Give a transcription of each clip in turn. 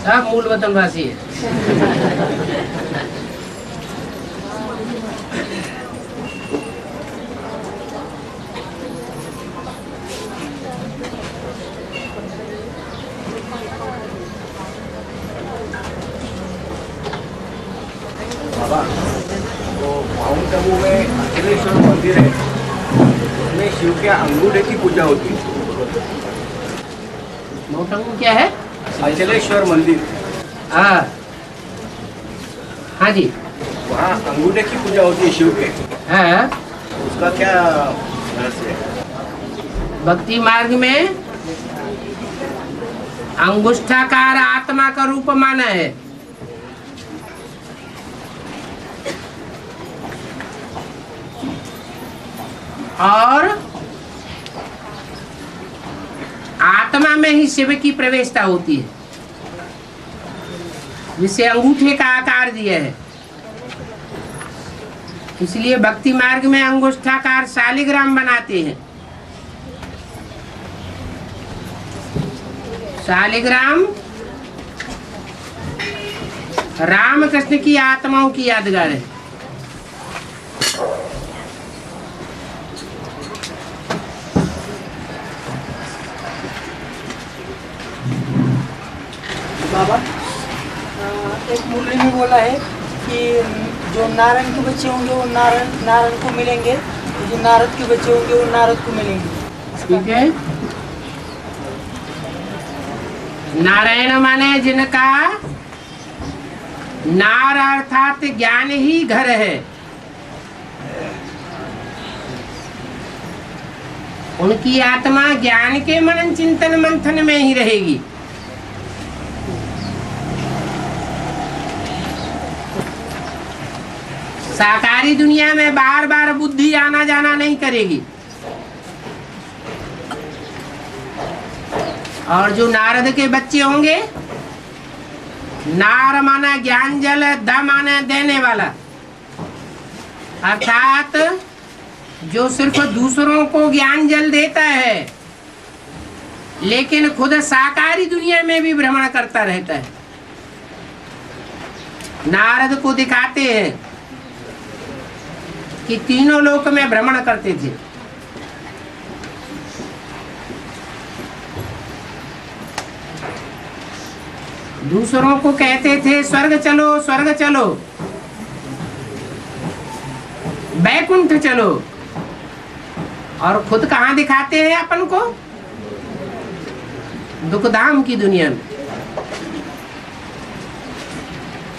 सब मूल वतनवासी है। बाबा, तो माउंट आबू में अचलेश्वर मंदिर है, उसमें शिव के अंगूठे की पूजा होती है। माउंट आबू क्या है? अचलेश्वर मंदिर। हाँ हाँ जी। वहाँ अंगूठे की पूजा होती है शिव के। हाँ, उसका क्या रहस्य है? भक्ति मार्ग में अंगुष्ठाकार आत्मा का रूप माना है। और आत्मा में ही शिव की प्रवेशता होती है, जिसे अंगूठे का आकार दिया है। इसलिए भक्ति मार्ग में अंगुष्ठाकार शालिग्राम बनाते हैं। शालिग्राम रामकृष्ण की आत्माओं की यादगार है। बाबा, एक मुरली में बोला है कि जो नारायण के बच्चे होंगे वो नारायण को मिलेंगे, जो नारद के बच्चे होंगे वो नारद को मिलेंगे। ठीक है। नारायण माने जिनका नार अर्थात ज्ञान ही घर है, उनकी आत्मा ज्ञान के मनन चिंतन मंथन में ही रहेगी। साकारी दुनिया में बार बार बुद्धि आना जाना नहीं करेगी। और जो नारद के बच्चे होंगे, नार माना ज्ञान जल, द माना देने वाला, अर्थात जो सिर्फ दूसरों को ज्ञान जल देता है लेकिन खुद साकारी दुनिया में भी भ्रमण करता रहता है। नारद को दिखाते हैं कि तीनों लोक में भ्रमण करते थे। दूसरों को कहते थे स्वर्ग चलो, स्वर्ग चलो, बैकुंठ चलो, और खुद कहाँ दिखाते हैं अपन को? दुखधाम की दुनिया में।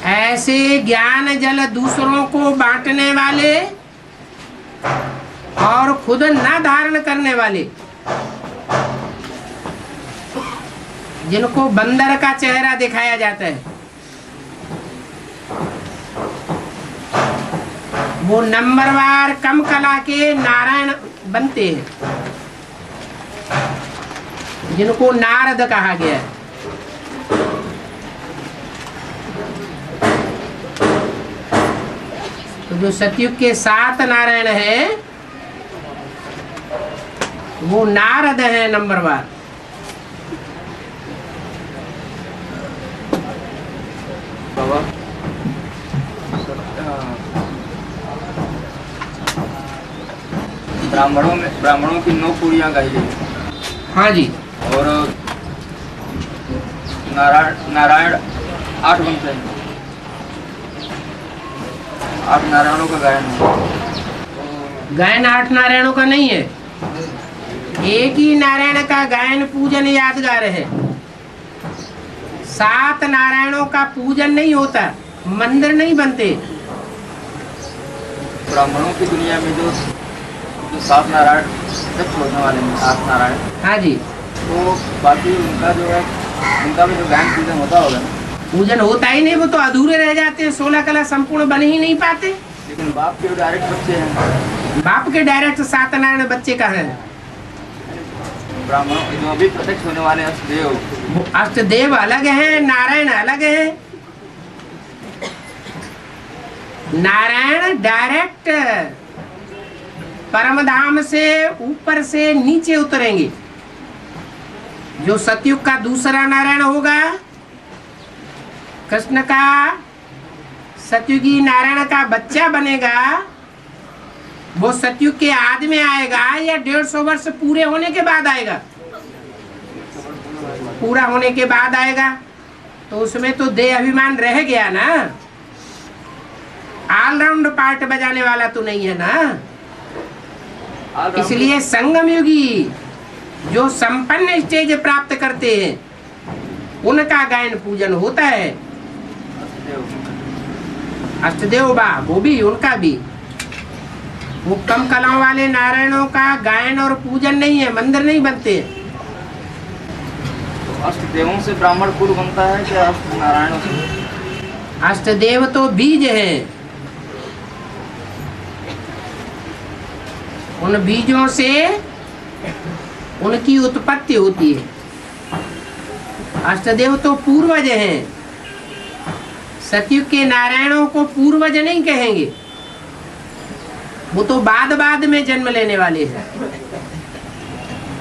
ऐसे ज्ञान जल दूसरों को बांटने वाले और खुद न धारण करने वाले, जिनको बंदर का चेहरा दिखाया जाता है, वो नंबरवार कम कला के नारायण बनते हैं, जिनको नारद कहा गया है। तो जो सतयुग के 7 नारायण है वो नारद है नंबरवार। बाबा, ब्राह्मणों की 9 पुड़ियाँ गाई गई। हाँ जी। और नारायण 8 बनते हैं। 8 नारायणों का गायन है। गायन 8 नारायणों का नहीं है, एक ही नारायण का गायन पूजन यादगार है। 7 नारायणों का पूजन नहीं होता, मंदिर नहीं बनते। ब्राह्मणों की दुनिया में जो 7 नारायण तक होने वाले हैं, 8 नारायण। हाँ जी। तो बाकी उनका जो है, उनका भी जो गायन पूजन होता होगा। पूजन होता ही नहीं, वो तो अधूरे रह जाते हैं, 16 कला संपूर्ण बन ही नहीं पाते। लेकिन बाप के डायरेक्ट बच्चे हैं। बाप के डायरेक्ट 7 नारायण बच्चे कहाँ हैं? ब्राह्मणों जो अभी प्रत्यक्ष होने वाले अष्टदेव, अष्टदेव अलग हैं, नारायण अलग हैं। नारायण डायरेक्ट परमधाम से ऊपर से नीचे उतरेंगे। जो सतयुग का दूसरा नारायण होगा कृष्ण का सतयुगी नारायण का बच्चा बनेगा, वो सतयुग के आदि में आएगा या 150 वर्ष पूरे होने के बाद आएगा? पूरा होने के बाद आएगा, तो उसमें तो देह अभिमान रह गया ना, ऑलराउंड पार्ट बजाने वाला तो नहीं है ना। इसलिए संगम युगी जो संपन्न स्टेज प्राप्त करते हैं उनका गायन पूजन होता है। अष्टदेव बा वो भी, उनका भी। वो कम कलाओं वाले नारायणों का गायन और पूजन नहीं है, मंदिर नहीं बनते। अष्टदेवों से ब्राह्मण कुल बनता है क्या अष्ट नारायणों से? अष्टदेव तो बीज है, उन बीजों से उनकी उत्पत्ति होती है। अष्टदेव तो पूर्वज हैं, सतयुग के नारायणों को पूर्वज नहीं कहेंगे, वो तो बाद में जन्म लेने वाले हैं।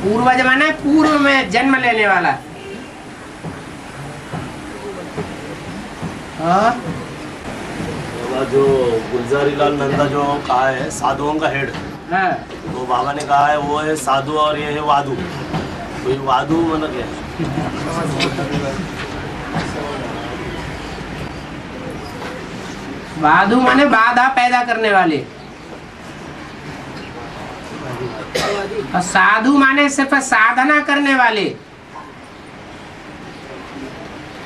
पूर्वज माने पूर्व में जन्म लेने वाला। बाबा जो गुलजारी लाल नंदा जो कहा है साधुओं का हेड, तो बाबा ने कहा है वो है साधु और ये है वादू। तो ये वादू मतलब क्या है? वादु माने बाधा पैदा करने वाले, और साधु माने सिर्फ साधना करने वाले,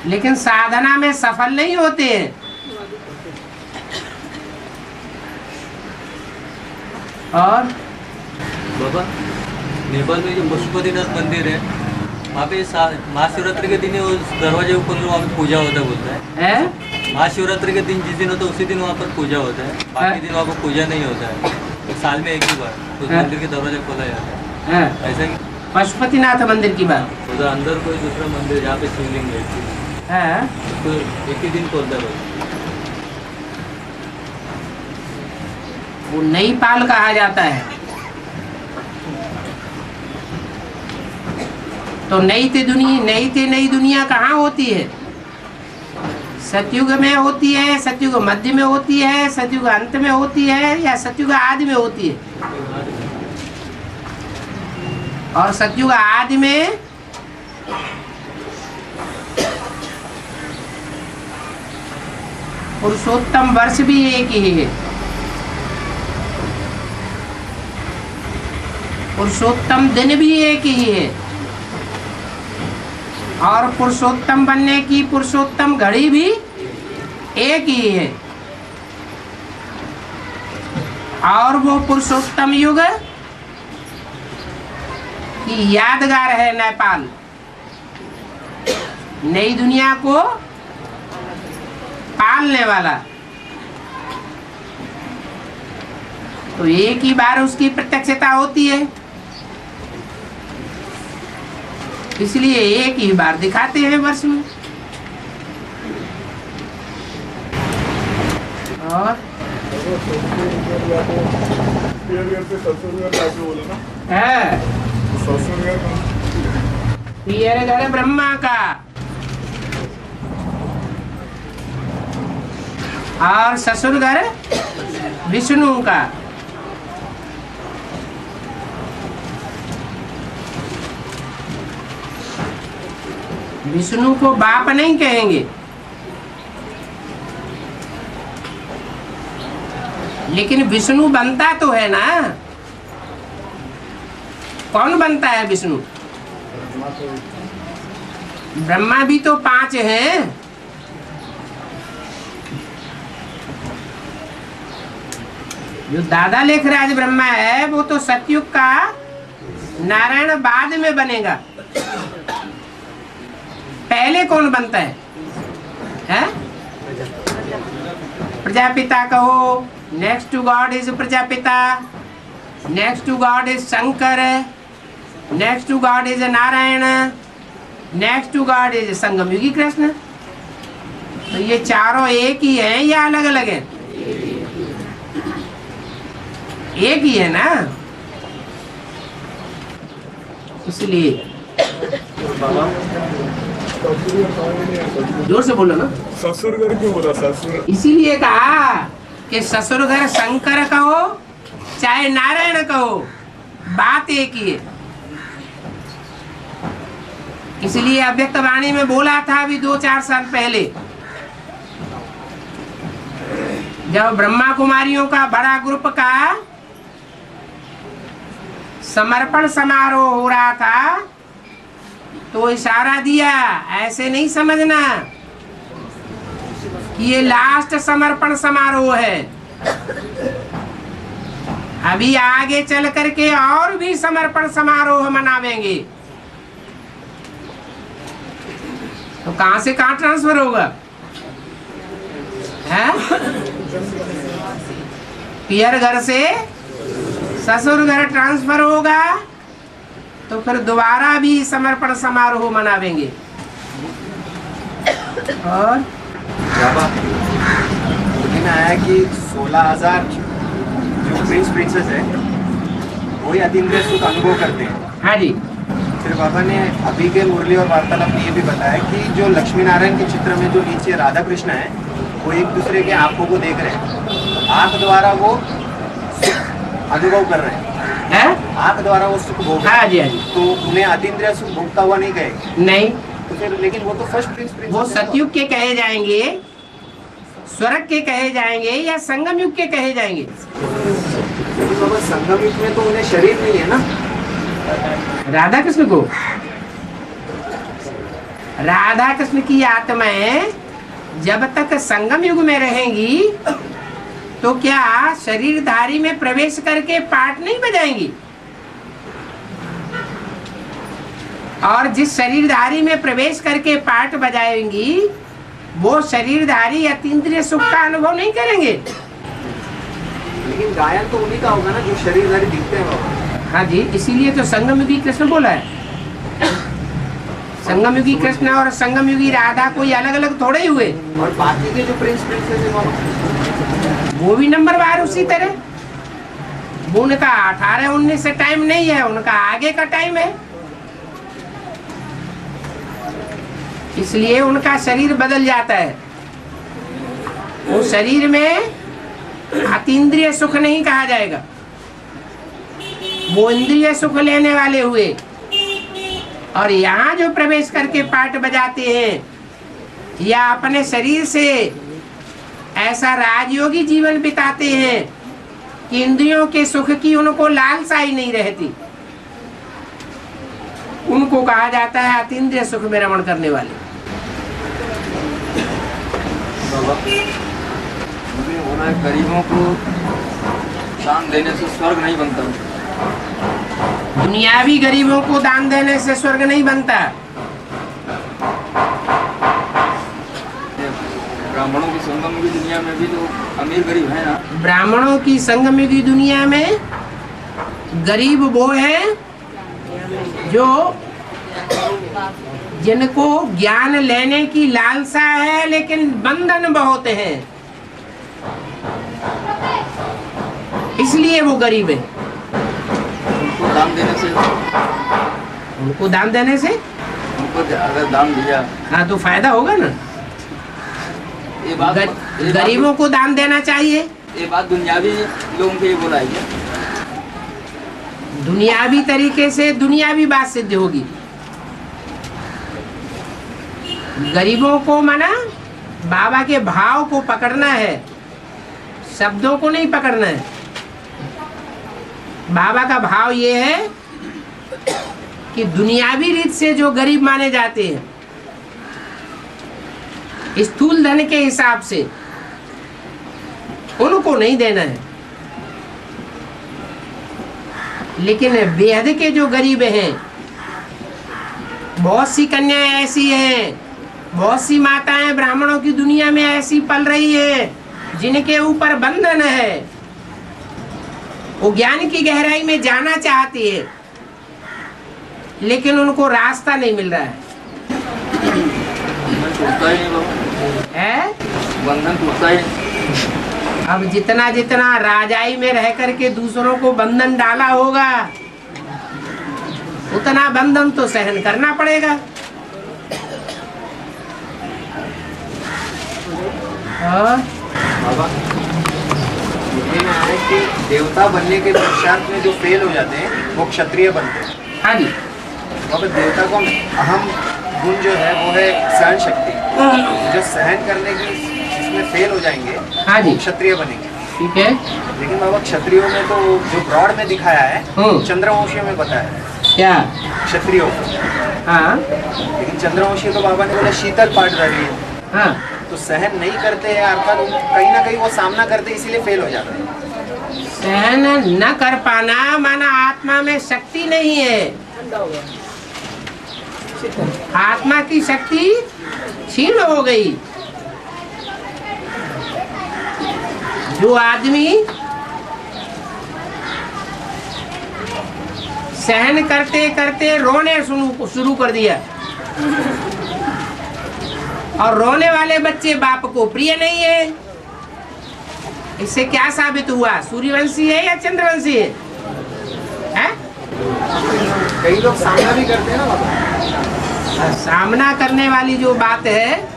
लेकिन साधना में सफल नहीं होते हैं। और बाबा नेपाल में जो पशुपतिनाथ मंदिर है वहाँ पे महाशिवरात्रि के दिन ही उस दरवाजे ऊपर वहाँ पे पूजा होता है, बोलता है। महाशिवरात्रि के दिन जिस दिन होता है उसी दिन वहाँ पर पूजा होता है, बाकी दिन वहाँ पर पूजा नहीं होता है। तो साल में एक ही बार उस मंदिर के दरवाजा खोला जाता है। ऐसा ही पशुपतिनाथ मंदिर की बात उधर अंदर कोई दूसरा मंदिर जहाँ पे शिवलिंग है तो एक ही दिन खोलता है। वो नई पाल कहा जाता है। तो नई दुनिया कहाँ होती है? सतयुग में होती है, सतयुग मध्य में होती है, सतयुग अंत में होती है, या सतयुग आदि में होती है? और सतयुग आदि में पुरुषोत्तम वर्ष भी एक ही है, पुरुषोत्तम दिन भी एक ही है, और पुरुषोत्तम बनने की पुरुषोत्तम घड़ी भी एक ही है। और वो पुरुषोत्तम युग की यादगार है नेपाल, नई दुनिया को पालने वाला। तो एक ही बार उसकी प्रत्यक्षता होती है, इसलिए एक ही बार दिखाते हैं वर्ष में। और है पियर घर ब्रह्मा का और ससुर घर विष्णु का। विष्णु को बाप नहीं कहेंगे, लेकिन विष्णु बनता तो है ना। कौन बनता है विष्णु? ब्रह्मा भी तो 5 हैं। जो दादा लेखराज ब्रह्मा है वो तो सतयुग का नारायण बाद में बनेगा। पहले कौन बनता है? प्रजापिता कहो। Next to God is Prajapita, next to God is Shankar, next to God is Narayan, next to God is Sangam Yugi Krishna. तो ये चारों एक ही हैं या अलग अलग हैं? एक ही है ना। इसलिए बाबा जोर से बोलो ना। ससुर घर क्यों बोला ससुर? इसीलिए कहा कि ससुर घर शंकर कहो चाहे नारायण कहो, बात एक ही है। इसलिए अव्यक्त वाणी में बोला था अभी 2-4 साल पहले, जब ब्रह्मा कुमारियों का बड़ा ग्रुप का समर्पण समारोह हो रहा था, तो इशारा दिया, ऐसे नहीं समझना कि ये लास्ट समर्पण समारोह है, अभी आगे चल करके और भी समर्पण समारोह मनावेंगे। तो कहां से कहां ट्रांसफर होगा है? पियर घर से ससुर घर ट्रांसफर होगा, तो फिर दोबारा भी समर्पण समारोह मनावेंगे। और बाबा मुझे में आया कि 16,000 जो प्रिंस प्रिंसेस है वही अतीन्द्रिय सुख अनुभव करते हैं। हाँ जी, फिर बाबा ने अभी के मुरली और वार्तालाप में ये भी बताया कि जो लक्ष्मी नारायण के चित्र में जो नीचे राधा कृष्ण है वो एक दूसरे के आंखों को देख रहे हैं, आंख द्वारा वो अनुभव कर रहे हैं, आंख द्वारा वो सुख भोग रहे हैं। हाँ जी, हाँ जी। तो उन्हें अतीन्द्रिय सुख भोगता हुआ नहीं कहे नहीं, तो फिर लेकिन वो तो फर्स्ट प्रिंस वो सतयुग के कहे जाएंगे, स्वर्ग के कहे जाएंगे, या संगम युग के कहे जाएंगे? बाबा संगम युग में तो उन्हें शरीर नहीं है ना। राधा कृष्ण को, राधा कृष्ण की आत्माएं जब तक संगम युग में रहेंगी तो क्या शरीरधारी में प्रवेश करके पाठ नहीं बजाएंगी? और जिस शरीरधारी में प्रवेश करके पाठ बजाएंगी वो शरीरधारी अतीन्द्रिय सुख का अनुभव नहीं करेंगे। लेकिन गायन तो उन्हीं का होगा ना जो शरीरधारी दिखते हैं बाबा। हाँ जी, इसीलिए तो संगम युगी कृष्ण बोला है। संगम युगी कृष्ण और संगम युगी राधा कोई अलग अलग थोड़े ही हुए। और बाकी के जो प्रिंस प्रिंसेस है बाबा वो भी नंबरवार उसी तरह, वो उनका 18-19 से टाइम नहीं है, उनका आगे का टाइम है, इसलिए उनका शरीर बदल जाता है। वो शरीर में अतीन्द्रिय सुख नहीं कहा जाएगा, वो इंद्रिय सुख लेने वाले हुए। और यहाँ जो प्रवेश करके पाठ बजाते हैं या अपने शरीर से ऐसा राजयोगी जीवन बिताते हैं कि इंद्रियों के सुख की उनको लालसा ही नहीं रहती, उनको कहा जाता है अतीन्द्रिय सुख में रमण करने वाले। मुझे बोला है गरीबों को दान देने से स्वर्ग नहीं बनता। दुनियावी गरीबों को दान देने से स्वर्ग नहीं बनता। ब्राह्मणों की संगम की दुनिया में भी तो अमीर गरीब है ना। ब्राह्मणों की संगम की दुनिया में गरीब वो है जो जिनको ज्ञान लेने की लालसा है लेकिन बंधन बहुत हैं, इसलिए वो गरीब है। उनको दान देने से उनको अगर दान दिया हाँ तो फायदा होगा ना। ये बात गरीबों को दान देना चाहिए। ये बात दुनियावी लोगों के लिए बोला है क्या? दुनियावी तरीके से दुनियावी बात सिद्ध होगी। गरीबों को मना बाबा के भाव को पकड़ना है, शब्दों को नहीं पकड़ना है। बाबा का भाव ये है कि दुनियावी रीत से जो गरीब माने जाते हैं स्थूल धन के हिसाब से, उनको नहीं देना है। लेकिन बेहद के जो गरीब हैं, बहुत सी कन्याएं ऐसी हैं, बहुत सी माताएं ब्राह्मणों की दुनिया में ऐसी पल रही है जिनके ऊपर बंधन है, वो ज्ञान की गहराई में जाना चाहती है लेकिन उनको रास्ता नहीं मिल रहा है। बंधन टूटता ही। अब जितना जितना राजाई में रह करके दूसरों को बंधन डाला होगा उतना बंधन तो सहन करना पड़ेगा। बाबा हिंदी में है कि देवता बनने के पश्चात में जो फेल हो जाते हैं वो क्षत्रिय बनते हैं। हाँ जी। बाबा देवता को अहम गुण जो है वो है सहन शक्ति, जो सहन करने की इसमें फेल हो जाएंगे हाँ जी, वो क्षत्रिय बनेंगे। ठीक है। लेकिन बाबा क्षत्रियों में तो जो ब्रॉड में दिखाया है चंद्रवंशियों में बताया है क्या क्षत्रियों, हाँ, लेकिन चंद्रवंशी तो बाबा ने बोला शीतल पाठ रही है, हाँ, तो सहन नहीं करते हैं अर्थात कहीं ना कहीं वो सामना करते इसीलिए फेल हो जाते हैं। सहन न कर पाना माना आत्मा में शक्ति नहीं है, आत्मा की शक्ति क्षीण हो गई। जो आदमी सहन करते करते रोने शुरू कर दिया, और रोने वाले बच्चे बाप को प्रिय नहीं है, इससे क्या साबित हुआ? सूर्यवंशी है या चंद्रवंशी है? कई लोग सामना भी करते हैं ना बाबा। सामना करने वाली जो बात है,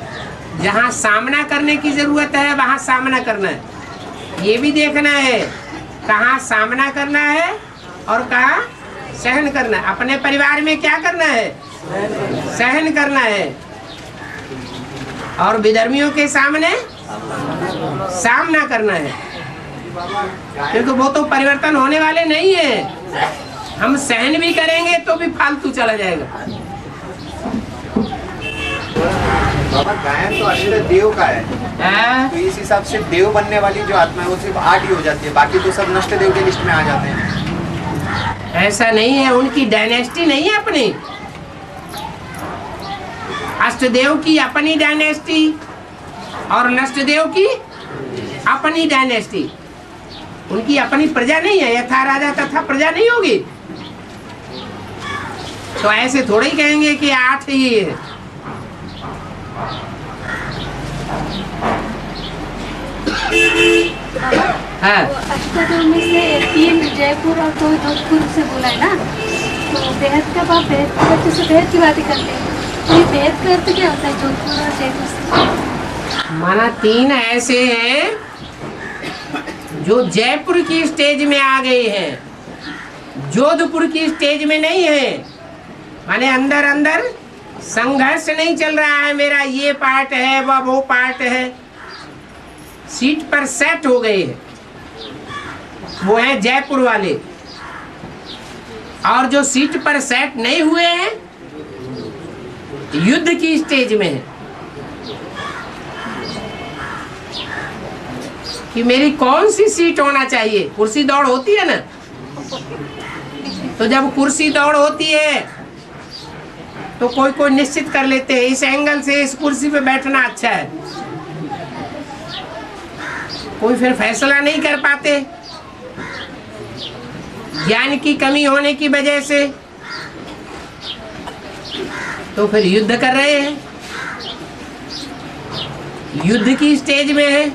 जहाँ सामना करने की जरूरत है वहाँ सामना करना है। ये भी देखना है कहाँ सामना करना है और कहाँ सहन करना है। अपने परिवार में क्या करना है? सहन करना है, और विधर्मियों के सामने सामना करना है, क्योंकि वो तो परिवर्तन होने वाले नहीं है। हम सहन भी करेंगे तो भी फालतू चला जाएगा। बाबा गायन तो अष्ट देव का है, तो इस हिसाब से देव बनने वाली जो आत्मा है वो सिर्फ 8 ही हो जाती है, बाकी तो सब नष्ट देव के लिस्ट में आ जाते हैं। ऐसा नहीं है, उनकी डायनेस्टी नहीं है अपनी। अष्टदेव की अपनी डायनेस्टी और नष्टदेव की अपनी डायनेस्टी, उनकी अपनी प्रजा नहीं है। यथा राजा तथा प्रजा नहीं होगी, तो ऐसे थोड़े ही कहेंगे कि 8 ही है। हाँ। अष्टदेव में से 3 जयपुर और 2 जोधपुर से बोला है ना, तो बेहद का बाप बेहद बच्चे से बेहद की बातें करते हैं, तो ये बेहद का अर्थ क्या होता है जोधपुर और जयपुर से? माना 3 ऐसे हैं जो जयपुर की स्टेज में आ गए हैं, जोधपुर की स्टेज में नहीं है। माने अंदर अंदर संघर्ष नहीं चल रहा है, मेरा ये पार्ट है वह वो पार्ट है, सीट पर सेट हो गए हैं, वो है जयपुर वाले। और जो सीट पर सेट नहीं हुए हैं युद्ध की स्टेज में है कि मेरी कौन सी सीट होना चाहिए। कुर्सी दौड़ होती है ना, तो जब कुर्सी दौड़ होती है तो कोई कोई निश्चित कर लेते हैं इस एंगल से इस कुर्सी पे बैठना अच्छा है, कोई फिर फैसला नहीं कर पाते ज्ञान की कमी होने की वजह से, तो फिर युद्ध कर रहे हैं, युद्ध की स्टेज में है।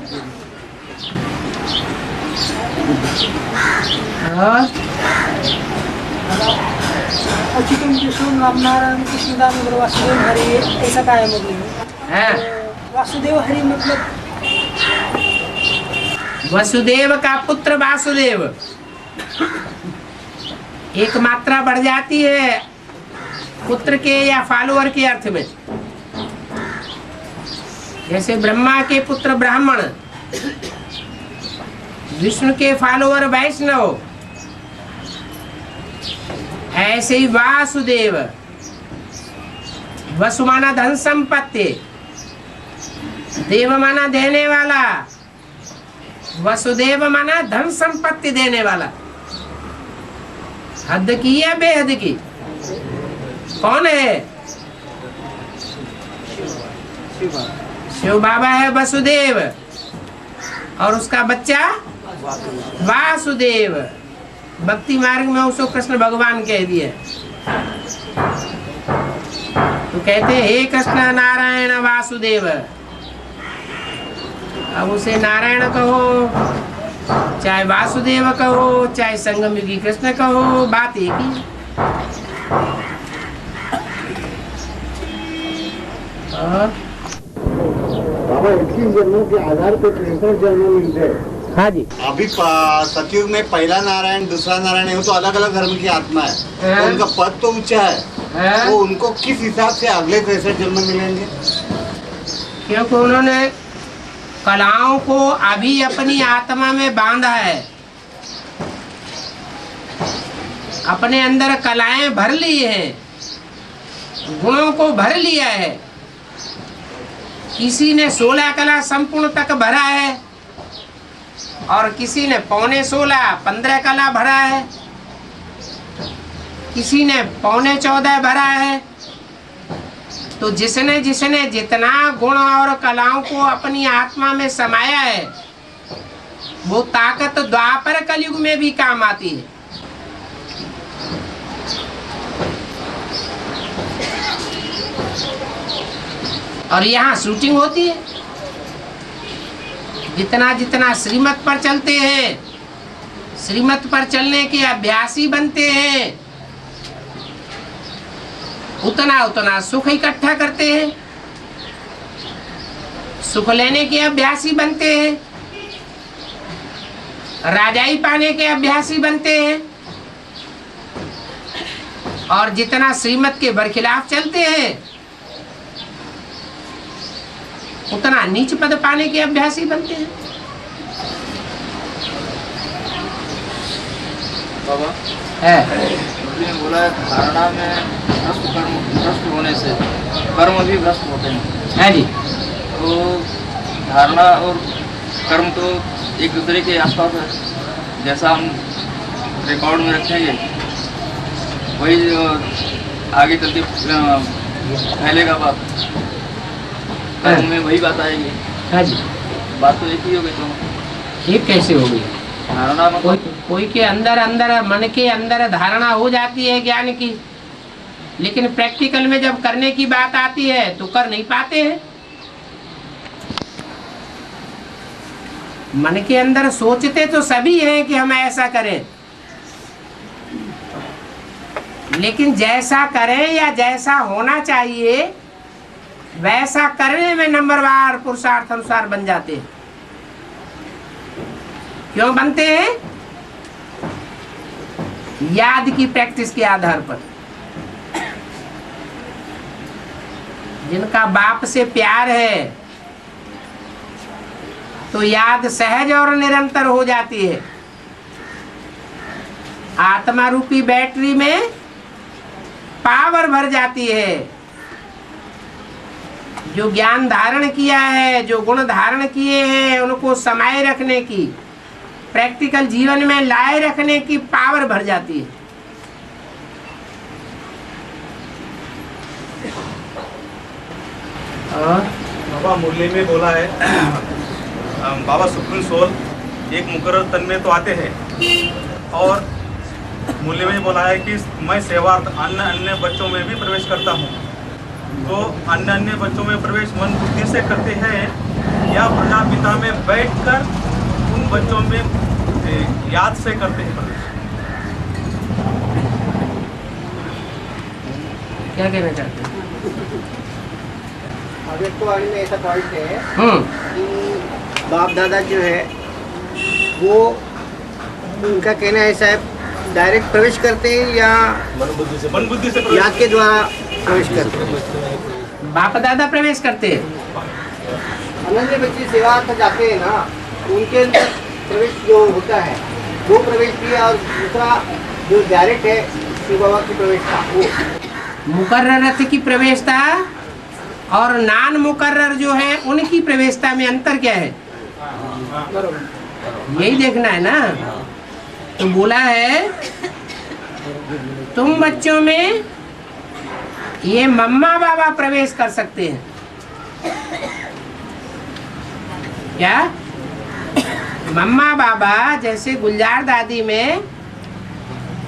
अच्युतम कृष्ण राम नारायण कृष्ण दामोदर वासुदेव हरि, ऐसा का है मुरली में? वासुदेव हरि मतलब वसुदेव का पुत्र वासुदेव, एक मात्रा बढ़ जाती है पुत्र के या फॉलोअर के अर्थ में। जैसे ब्रह्मा के पुत्र ब्राह्मण, विष्णु के फॉलोअर वैष्णव, ऐसे ही वासुदेव। वसु माना धन संपत्ति, देव माना देने वाला, वसुदेव माना धन संपत्ति देने वाला। हद की या बेहद की? कौन है? शिव बाबा है वसुदेव, और उसका बच्चा वासुदेव। भक्ति मार्ग में उसको कृष्ण भगवान कह दिए, तो कहते हैं हे कृष्ण नारायण वासुदेव। अब उसे नारायण कहो, चाहे वासुदेव कहो, चाहे संगम युगी कृष्ण कहो, बात एक ही। बाबा 21 जन्मों के आधार पर 63 जन्म मिलते हैं। हाँ जी। अभी सतयुग में पहला नारायण दूसरा नारायण है, वो तो अलग अलग धर्म की आत्मा है, तो उनका पद तो ऊंचा है, तो उनको किस हिसाब से अगले 63 जन्म मिलेंगे? क्योंकि उन्होंने कलाओं को अभी अपनी आत्मा में बांधा है, अपने अंदर कलाएं भर ली हैं, गुणों को भर लिया है। किसी ने 16 कला संपूर्ण तक भरा है और किसी ने 15.5 15 कला भरा है, किसी ने 14.25 भरा है। तो जिसने जिसने जितना गुण और कलाओं को अपनी आत्मा में समाया है, वो ताकत द्वापर कलयुग में भी काम आती है। और यहाँ शूटिंग होती है। जितना जितना श्रीमत पर चलते हैं, श्रीमत पर चलने के अभ्यासी बनते हैं, उतना उतना सुख इकट्ठा करते हैं, सुख लेने के अभ्यासी बनते हैं, राजाई पाने के अभ्यासी बनते हैं। और जितना श्रीमत के बरखिलाफ चलते हैं, उतना नीच पद पाने के अभ्यासी बनते हैं। बाबा ने बोला है धारणा में भ्रष्ट होने से कर्म भी भ्रष्ट होते हैं। है जी। तो धारणा और कर्म तो एक दूसरे के आसपास है, जैसा हम रिकॉर्ड में रखेंगे वही आगे चलते फैलेगा बात, कर्म में वही बात आएगी। हाँ जी। बात तो एक ही होगी। तो ये कैसे होगी? धारणा में कोई के अंदर मन के अंदर धारणा हो जाती है ज्ञान की, लेकिन प्रैक्टिकल में जब करने की बात आती है तो कर नहीं पाते हैं। मन के अंदर सोचते तो सभी हैं कि हम ऐसा करें, लेकिन जैसा करें या जैसा होना चाहिए वैसा करने में नंबरवार पुरुषार्थ अनुसार बन जाते हैं। क्यों बनते हैं? याद की प्रैक्टिस के आधार पर। जिनका बाप से प्यार है तो याद सहज और निरंतर हो जाती है। आत्मा रूपी बैटरी में पावर भर जाती है। जो ज्ञान धारण किया है, जो गुण धारण किए हैं, उनको समाये रखने की, प्रैक्टिकल जीवन में लाए रखने की पावर भर जाती है। बाबा मुरली में बोला है बाबा सुप्रीम सोल एक मुकर्रर तन में तो आते हैं, और मुरली में बोला है कि मैं सेवार्थ अन्य अन्य बच्चों में भी प्रवेश करता हूँ। तो अन्य अन्य बच्चों में प्रवेश मन बुद्धि से करते हैं या प्रजापिता में बैठकर उन बच्चों में याद से करते हैं प्रवेश? क्या कहना चाहते हैं? अभी तो में ऐसा पॉइंट है कि बाप दादा जो है वो उनका कहना ऐसा है, डायरेक्ट प्रवेश करते हैं या मन बुद्धि से याद के द्वारा प्रवेश करते हैं? बाप दादा प्रवेश करते हैं। अनन्य बच्चे सेवा जाते हैं ना, उनके अंदर प्रवेश जो होता है वो प्रवेश भी, और दूसरा जो डायरेक्ट है शिव बाबा की प्रवेशता, वो मुकर्रर की प्रवेशता और नान मुकर्रर जो है उनकी प्रवेशता में अंतर क्या है, यही देखना है ना। तो बोला है तुम बच्चों में ये मम्मा बाबा प्रवेश कर सकते हैं। क्या? मम्मा बाबा जैसे गुलजार दादी में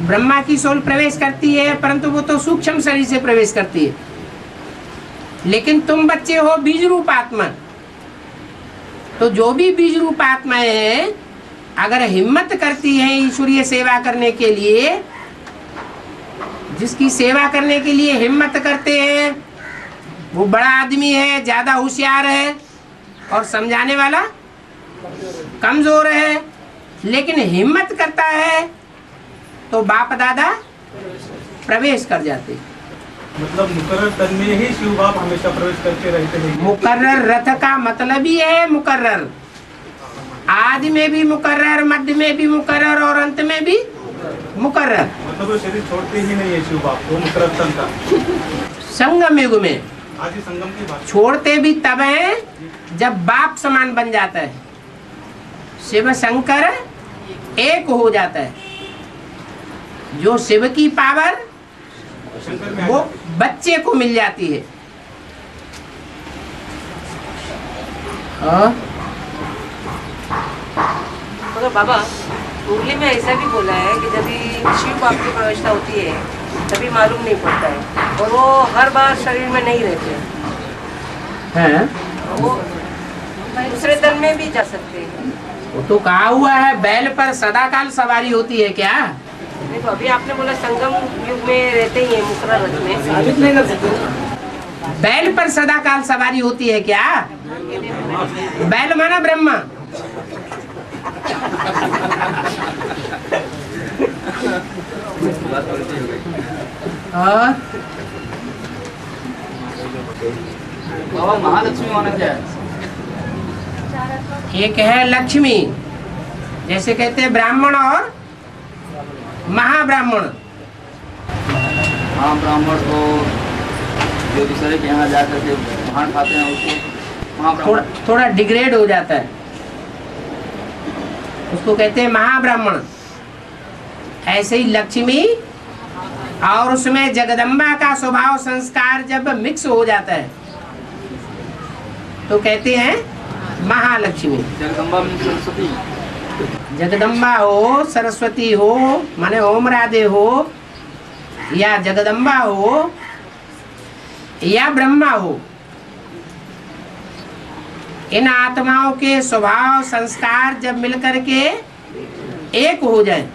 ब्रह्मा की सोल प्रवेश करती है, परंतु वो तो सूक्ष्म शरीर से प्रवेश करती है। लेकिन तुम बच्चे हो बीज रूप आत्मा, तो जो भी बीज रूप आत्माएं हैं अगर हिम्मत करती हैं ईश्वरीय सेवा करने के लिए, जिसकी सेवा करने के लिए हिम्मत करते हैं वो बड़ा आदमी है, ज्यादा होशियार है, और समझाने वाला कमजोर है, लेकिन हिम्मत करता है तो बाप दादा प्रवेश कर जाते। मतलब मुकर्रर तन में ही शिव बाप हमेशा प्रवेश करते रहते हैं। मुकर्रर रथ का मतलब ही है मुकर्रर, आदि में भी मुकर्रर, मध्य में भी मुकर्रर और अंत में भी मुकर्रर। मतलब वो शरीर छोड़ते ही नहीं है शिव बाप, वो मुकर्रर तन का। संगम युग में आदि संगम की बात छोड़ते भी तब है जब बाप समान बन जाता है, शिव शंकर एक हो जाता है। जो शिव की पावर वो बच्चे को मिल जाती है। मगर बाबा मुरली में ऐसा भी बोला है कि जब शिव बाप की प्रवेशता होती है तभी मालूम नहीं पड़ता है, और वो हर बार शरीर में नहीं रहते हैं, वो दूसरे तन में भी जा सकते हैं। वो तो कहा हुआ है बैल पर सदाकाल सवारी होती है क्या? नहीं, तो अभी आपने बोला संगम युग में रहते ही है मुकर्रर रथ में, साबित नहीं कर सकते। बैल पर सदाकाल सवारी होती है क्या? बैल माना ब्रह्मा। और बाबा महालक्ष्मी माना क्या है? एक है लक्ष्मी, जैसे कहते हैं ब्राह्मण और महाब्राह्मण। महाब्राह्मण तो जो दूसरे के यहाँ जाकर के भान खाते हैं उसको महाब्राह्मण थोड़ा डिग्रेड हो जाता है, उसको कहते हैं महाब्राह्मण। ऐसे ही लक्ष्मी और उसमें जगदम्बा का स्वभाव संस्कार जब मिक्स हो जाता है तो कहते हैं महालक्ष्मी। जगदम्बा में सरस्वती, जगदम्बा हो, सरस्वती हो, माने ओम राधे हो, या जगदम्बा हो या ब्रह्मा हो, इन आत्माओं के स्वभाव संस्कार जब मिलकर के एक हो जाए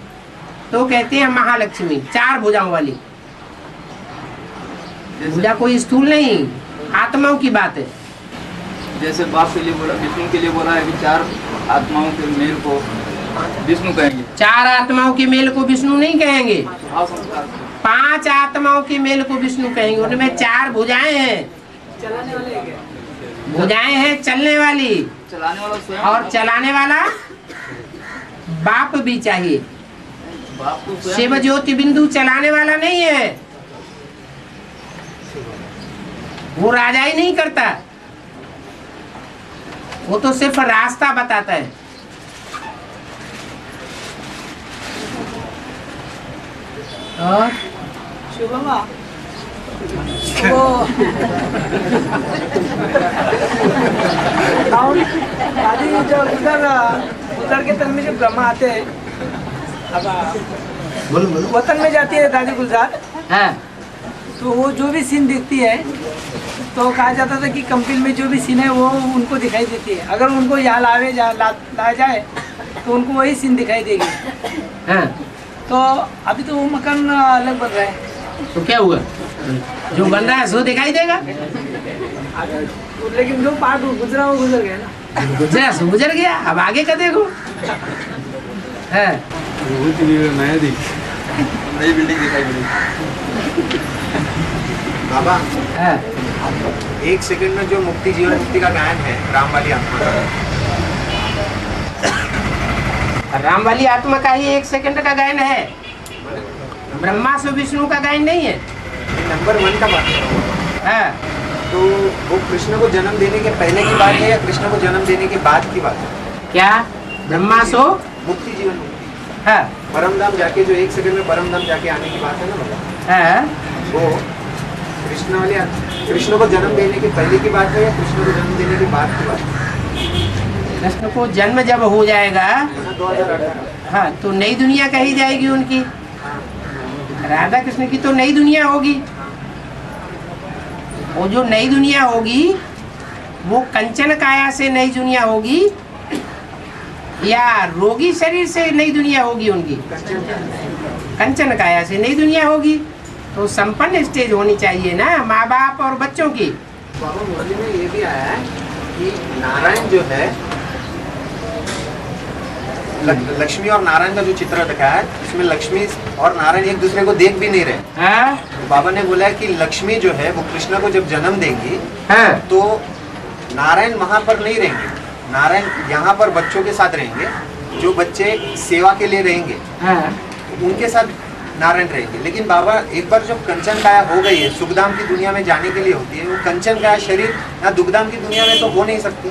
तो कहते हैं महालक्ष्मी। चार भुजाओं वाली भुजा कोई स्थूल नहीं, आत्माओं की बात है। जैसे बाप के लिए बोला, विष्णु के लिए बोला है कि चार आत्माओं के मेल को विष्णु कहेंगे। चार आत्माओं के मेल को विष्णु नहीं कहेंगे, स्वभाव संस्कार पांच आत्माओं के मेल को विष्णु कहेंगे। उनमें चार भुजाएं हैं, भुजाएं हैं चलने वाली, चलाने वाला स्वयं और चलाने वाला बाप भी चाहिए। बाप तो स्वयं शिव ज्योति बिंदु चलाने वाला नहीं है, वो राजा ही नहीं करता, वो तो सिर्फ रास्ता बताता है। और शुभमा वो दादी जब उधर के तन में जब ब्रह्मा आते हैं, वतन में जाती है दादी गुलजार, तो वो जो भी सीन दिखती है तो कहा जाता था कि कंपिल में जो भी सीन है वो उनको दिखाई देती है। अगर उनको यहाँ ला जाए तो उनको वही सीन दिखाई देगी। तो अभी तो वो मकान अलग बन रहा है, तो क्या हुआ, जो बन रहा है सो दिखाई देगा, लेकिन जो पार्ट गुजरा वो गुजर गया ना। गुजरा सो गुजर गया, अब आगे का देखो। है नई बिल्डिंग दिखाई पड़ी। बाबा एक सेकंड में जो मुक्ति जीवन मुक्ति का गायन है राम वाली आत्मा का, राम वाली आत्मा का ही एक सेकंड का गायन है, ब्रह्मा से विष्णु का गायन नहीं है। नंबर 1 का बात है। तो वो कृष्ण को जन्म देने के पहले की बात है या कृष्ण को जन्म देने के बाद की बात है? क्या ब्रह्मा सो मुक्ति जीवन मुक्ति है, परम धाम जाके जो एक सेकंड में परम धाम जाके आने की बात है ना मतलब, वो कृष्ण को जन्म देने के पहले की बात है या कृष्ण को जन्म देने के बाद की बात है? कृष्ण को जन्म जब हो जाएगा 2018। हाँ, तो नई दुनिया कही जाएगी उनकी, राधा कृष्ण की तो नई दुनिया होगी। वो जो नई दुनिया होगी वो कंचन काया से नई दुनिया होगी या रोगी शरीर से नई दुनिया होगी? उनकी कंचन काया से नई दुनिया होगी। तो संपन्न स्टेज होनी चाहिए ना माँ बाप और बच्चों की। बाबा मुरली में ये भी आया है कि नारायण जो है, लक्ष्मी और नारायण का जो चित्र दिखाया है, इसमें लक्ष्मी और नारायण एक दूसरे को देख भी नहीं रहे। तो बाबा ने बोला है कि लक्ष्मी जो है वो कृष्ण को जब जन्म देंगी तो नारायण वहाँ पर नहीं रहेंगे, नारायण यहाँ पर बच्चों के साथ रहेंगे, जो बच्चे सेवा के लिए रहेंगे उनके साथ नारायण रहेंगे। लेकिन बाबा एक बार जब कंचन काया हो गई है, सुखधाम की दुनिया में जाने के लिए होती है, वो कंचन काया शरीर या दुखधाम की दुनिया में तो हो नहीं सकती।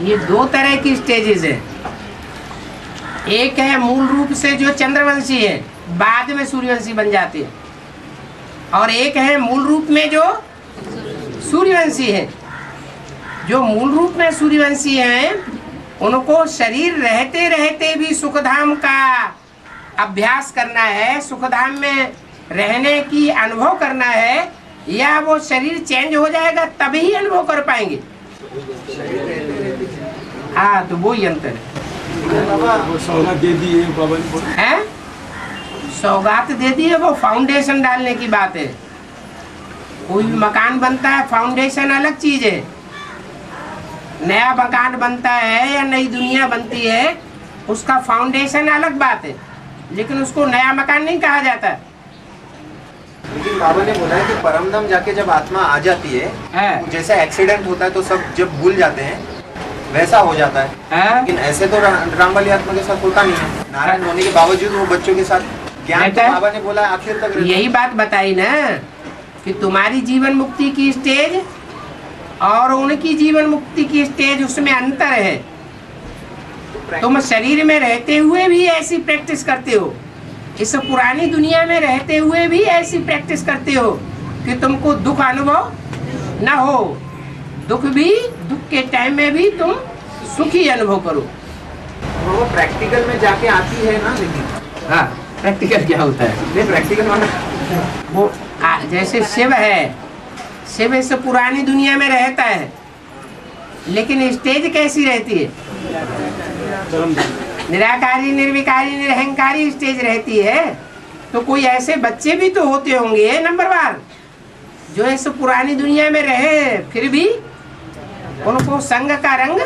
ये दो तरह की स्टेजेस है। एक है मूल रूप से जो चंद्रवंशी है, बाद में सूर्यवंशी बन जाते हैं, और एक है मूल रूप में जो सूर्यवंशी है। जो मूल रूप में सूर्यवंशी हैं उनको शरीर रहते रहते भी सुखधाम का अभ्यास करना है, सुखधाम में रहने की अनुभव करना है, या वो शरीर चेंज हो जाएगा तभी अनुभव कर पाएंगे। हाँ, तो वो ही अंतर है। सौगात दे दी है बाबा ने, सौगात दे दी है, वो फाउंडेशन डालने की बात है। कोई भी मकान बनता है, फाउंडेशन अलग चीज है। नया मकान बनता है या नई दुनिया बनती है, उसका फाउंडेशन अलग बात है, लेकिन उसको नया मकान नहीं कहा जाता। लेकिन बाबा ने बोला है कि परमधाम जाके जब आत्मा आ जाती है, तो जैसे एक्सीडेंट होता है तो सब जब भूल जाते हैं वैसा हो जाता है। लेकिन ऐसे तो राम वाली आत्मा के साथ होता नहीं है। नारायण होने के बावजूद वो बच्चों के साथ ज्ञान तो बाबा ने बोला आखिर तक। यही बात बताई ना कि तुम्हारी जीवन मुक्ति की स्टेज और उनकी जीवन मुक्ति की स्टेज, उसमें अंतर है। तुम शरीर में रहते हुए भी ऐसी प्रैक्टिस करते हो, इस पुरानी दुनिया में रहते हुए भी ऐसी प्रैक्टिस करते हो कि तुमको दुख अनुभव न हो, दुख के टाइम में भी तुम सुखी अनुभव करो। वो प्रैक्टिकल में जाके आती है ना। लेकिन हाँ, प्रैक्टिकल क्या होता है? नहीं, प्रैक्टिकल माना वो जैसे शिव है, शिव इस पुरानी दुनिया में रहता है, लेकिन स्टेज कैसी रहती है? निराकारी, निर्विकारी, निरहंकारी स्टेज रहती है। तो कोई ऐसे बच्चे भी तो होते होंगे नंबरवार, जो इस पुरानी दुनिया में रहे फिर भी उनको संग का रंग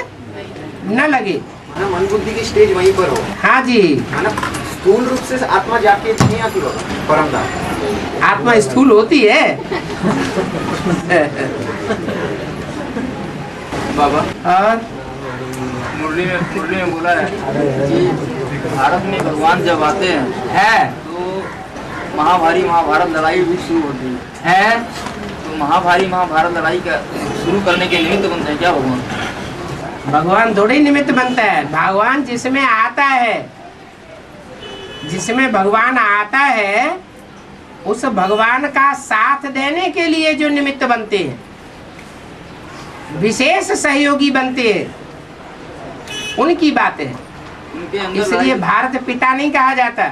न लगे। मन बुद्धि की स्टेज वहीं पर हो। हाँ जी, स्थूल रूप से आत्मा जाके नहीं आती परमधाम। आत्मा स्थूल होती है। बाबा और मुरली में बोला है कि भारत में भगवान जब आते हैं तो महाभारत लड़ाई भी शुरू होती है। तो महाभारत लड़ाई का शुरू करने के निमित्त बनते हैं क्या भगवान? भगवान थोड़े निमित्त बनता है। भगवान जिसमें आता है, जिसमें भगवान आता है, उस भगवान का साथ देने के लिए जो निमित्त बनते हैं, विशेष सहयोगी बनते हैं, उनकी बात है। इसलिए भारत पिता नहीं कहा जाता,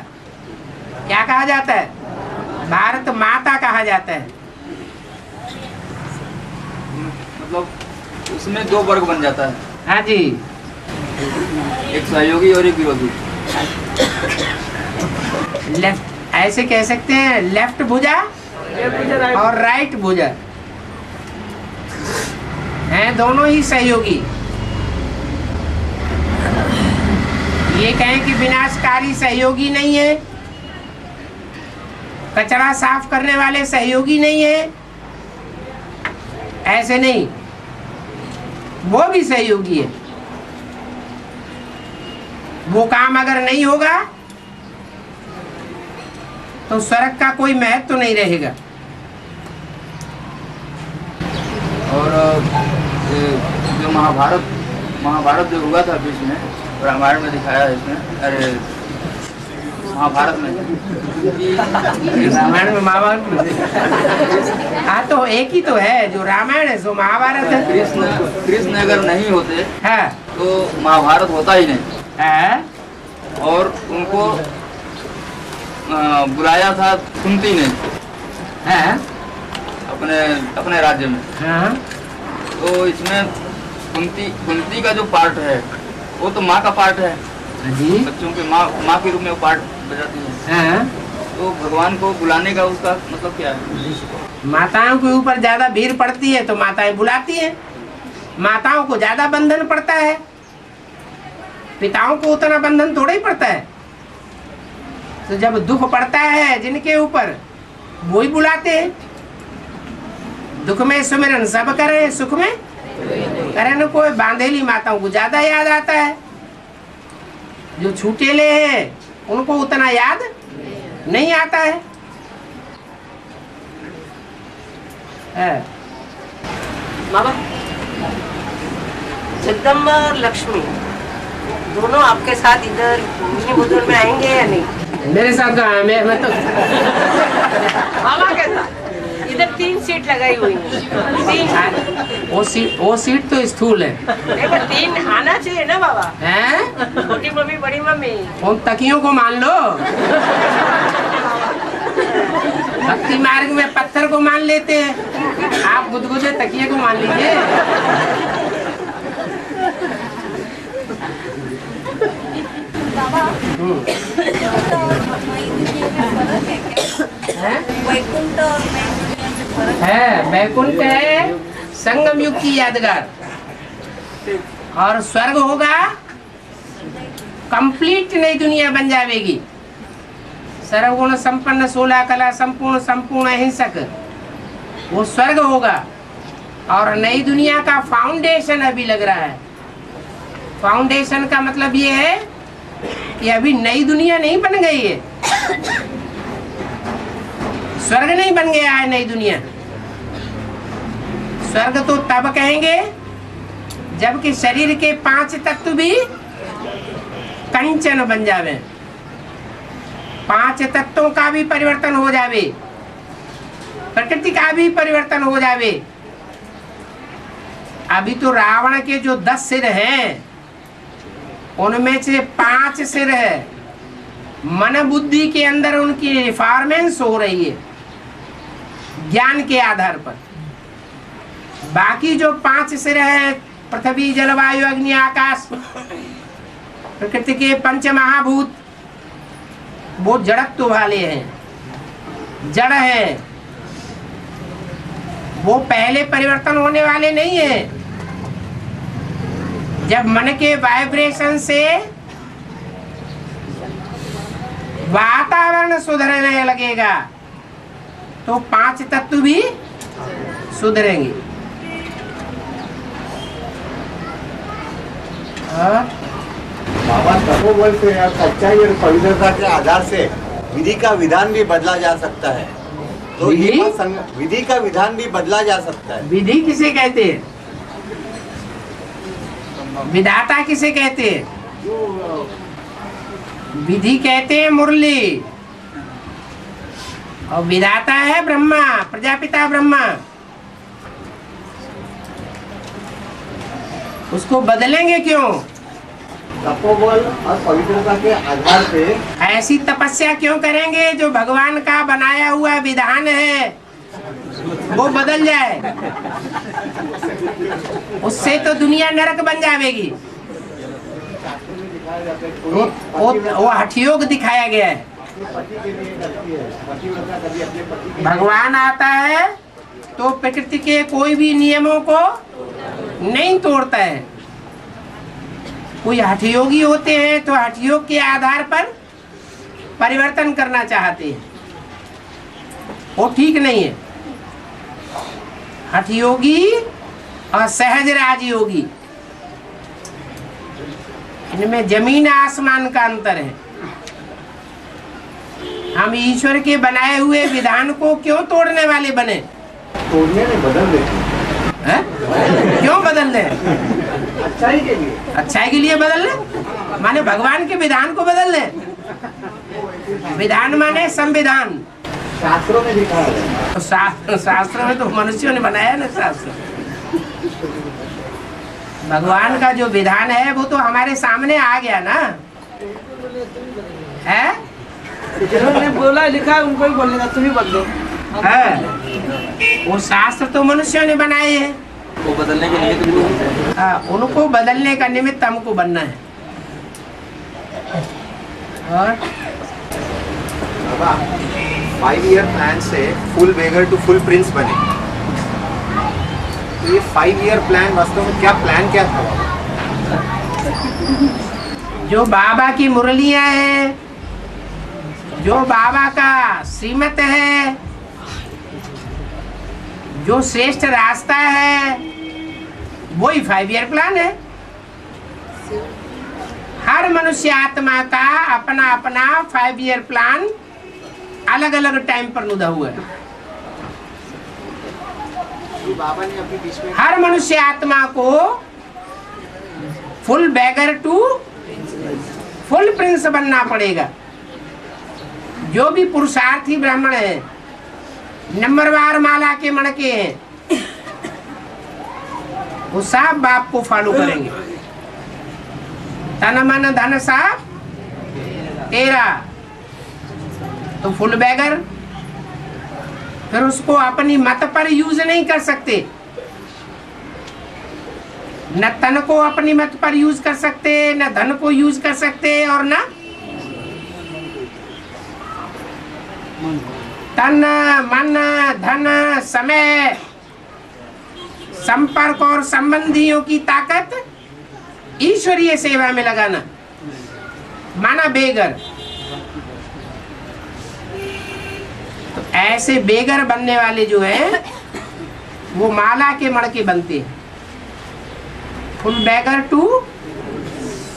क्या कहा जाता है? भारत माता कहा जाता है। मतलब उसमें दो वर्ग बन जाता है। हाँ जी, एक सहयोगी और एक विरोधी। लेफ्ट ऐसे कह सकते हैं, लेफ्ट भुजा और राइट भुजा हैं, दोनों ही सहयोगी। ये कहें कि विनाशकारी सहयोगी नहीं है, कचरा साफ करने वाले सहयोगी नहीं है, ऐसे नहीं, वो भी सहयोगी है। वो काम अगर नहीं होगा तो स्वर्ग का कोई महत्व तो नहीं रहेगा। और जो महाभारत जो हुआ था बीच में, रामायण में दिखाया है इसमें, अरे महाभारत में, रामायण में महाभारत में, हाँ तो एक ही तो है, जो रामायण है सो महाभारत है। कृष्ण अगर नहीं होते हाँ तो महाभारत होता ही नहीं है। और उनको बुलाया था कुंती ने है अपने राज्य में। हाँ। तो इसमें कुंती का जो पार्ट है वो तो माँ का पार्ट है, बच्चों के माँ के रूप में वो पार्ट बजाती है। तो भगवान को बुलाने का उसका मतलब क्या है? माताओं के ऊपर ज्यादा भीड़ पड़ती है तो माताएं बुलाती हैं। माताओं को ज्यादा बंधन पड़ता है, पिताओं को उतना बंधन थोड़ा ही पड़ता है। तो जब दुख पड़ता है जिनके ऊपर वो ही बुलाते हैं। दुख में सुमिरन सब करें, सुख में करे न कोई। बांधेली माताओं को ज्यादा याद आता है, जो छूटेले हैं उनको उतना याद नहीं आता है। बाबा, जगदम्बा और लक्ष्मी दोनों आपके साथ इधर बुद्धन में आएंगे या नहीं? मेरे साथ कहाँ है? मैं तो बाबा के साथ इधर 3 सीट लगाई हुई है। वो सीट तो स्थूल है। पर 3 आना चाहिए ना बाबा। हैं? छोटी मम्मी, बड़ी मम्मी। उन तकियों को मान लो। भक्ति मार्ग में पत्थर को मान लेते हैं, आप गुदगुदे तकिए को मान लीजिए। वैकुंठ और है, वैकुंठ है संगम युग की यादगार, और स्वर्ग होगा कंप्लीट नई दुनिया बन जाएगी। सर्वगुण संपन्न 16 कला संपूर्ण संपूर्ण अहिंसक, वो स्वर्ग होगा। और नई दुनिया का फाउंडेशन अभी लग रहा है। फाउंडेशन का मतलब ये है कि अभी नई दुनिया नहीं बन गई है, स्वर्ग नहीं बन गया है नई दुनिया। स्वर्ग तो तब कहेंगे जबकि शरीर के 5 तत्व भी कंचन बन जावे, 5 तत्वों का भी परिवर्तन हो जावे, प्रकृति का भी परिवर्तन हो जावे। अभी तो रावण के जो 10 सिर हैं उनमें से 5 सिर है, मन बुद्धि के अंदर उनकी रिफॉर्मेंस हो रही है ज्ञान के आधार पर। बाकी जो 5 सिर है, पृथ्वी जलवायु अग्नि आकाश, प्रकृति के 5 महाभूत, वो जड़त्व वाले हैं, जड़ है, वो पहले परिवर्तन होने वाले नहीं है। जब मन के वाइब्रेशन से वातावरण सुधरने लगेगा तो 5 तत्व भी सुधरेंगे। बाबा, तपोबल से या सच्चाई और पवित्रता के आधार से विधि का विधान भी बदला जा सकता है। तो विधि का विधान भी बदला जा सकता है। विधि किसे कहते हैं? विधाता किसे कहते हैं? विधि कहते हैं मुरली, और विधाता है ब्रह्मा, प्रजापिता ब्रह्मा। उसको बदलेंगे क्यों? तपोबल और पवित्रता के आधार पे ऐसी तपस्या क्यों करेंगे जो भगवान का बनाया हुआ विधान है वो बदल जाए? उससे तो दुनिया नरक बन जाएगी। वो हठयोग दिखाया गया है। भगवान आता है तो प्रकृति के कोई भी नियमों को नहीं तोड़ता है। कोई हठयोगी होते हैं तो हठयोग के आधार पर परिवर्तन करना चाहते हैं, वो ठीक नहीं है। हठयोगी और सहज राजयोगी, इनमें जमीन आसमान का अंतर है। हम ईश्वर के बनाए हुए विधान को क्यों तोड़ने वाले बने? तोड़ने में बदल देते हैं? क्यों बदल रहे? अच्छाई के लिए। अच्छाई के लिए बदल रहे माने भगवान के विधान को बदल रहे। विधान माने संविधान। शास्त्रों में लिखा है। तो शास्त्र में तो मनुष्यों ने बनाया ना शास्त्र। भगवान का जो विधान है वो तो हमारे सामने आ गया ना, है? जिन्होंने बोला लिखा उनको ही बोलने का, तुम ही बोल दो। है वो शास्त्र तो मनुष्यों ने बनाए हैं, वो बदलने के निमित्त। हाँ, उनको बदलने का निमित्त हमको बनना है। और 5 ईयर प्लान से full beggar to full prince बने। तो ये 5 ईयर प्लान वास्तव में क्या प्लान क्या था? जो बाबा की मुरलियां हैं, जो बाबा का श्रीमत है, जो श्रेष्ठ रास्ता है, वही 5 ईयर प्लान है। हर मनुष्य आत्मा का अपना अपना 5 ईयर प्लान अलग अलग टाइम पर नुदा हुआ है। बाबा ने अभी बीच में हर मनुष्य आत्मा को full beggar to full prince बनना पड़ेगा। जो भी पुरुषार्थी ब्राह्मण है, नंबरवार माला के मणके हैं, वो सब बाप को फॉलो करेंगे। तन मन धन सब तेरा, तो फुल बैगर। फिर उसको अपनी मत पर यूज नहीं कर सकते, न तन को अपनी मत पर यूज कर सकते, न धन को यूज कर सकते, और न तन मन धन समय संपर्क और संबंधियों की ताकत ईश्वरीय सेवा में लगाना, माना बेगर। तो ऐसे बेगर बनने वाले जो है वो माला के मणके बनते हैं, full beggar to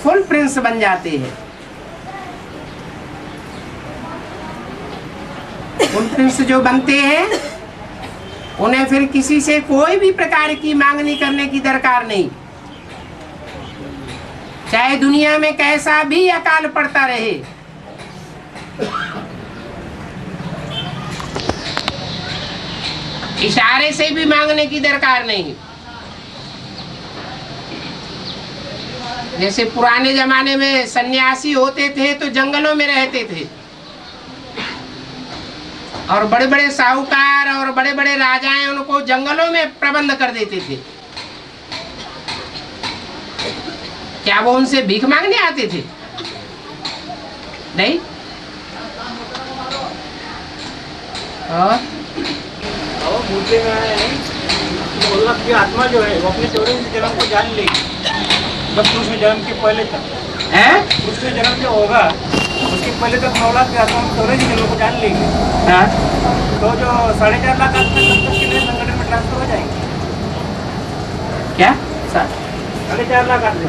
full prince बन जाते हैं। फुल प्रिंस जो बनते हैं उन्हें फिर किसी से कोई भी प्रकार की मांगनी करने की दरकार नहीं, चाहे दुनिया में कैसा भी अकाल पड़ता रहे। इशारे से भी मांगने की दरकार नहीं। जैसे पुराने जमाने में सन्यासी होते थे तो जंगलों में रहते थे, और बड़े बड़े साहूकार और बड़े बड़े राजाएं उनको जंगलों में प्रबंध कर देते थे। क्या वो उनसे भीख मांगने आते थे? नहीं। और मुद्दे में आए हैं कि की आत्मा जो है वो अपने 84 जन्म को जान लेगी, बस कृष्ण जन्म के पहले तक है। कृष्ण जन्म जो होगा उसके पहले तक 9 लाख की आत्मा 84 जन्म को जान लेगी। तो जो 4.5 लाख आत्मा कितने संगठन में ट्रांसफर हो जाएंगे? क्या 4.5 लाख आत्मा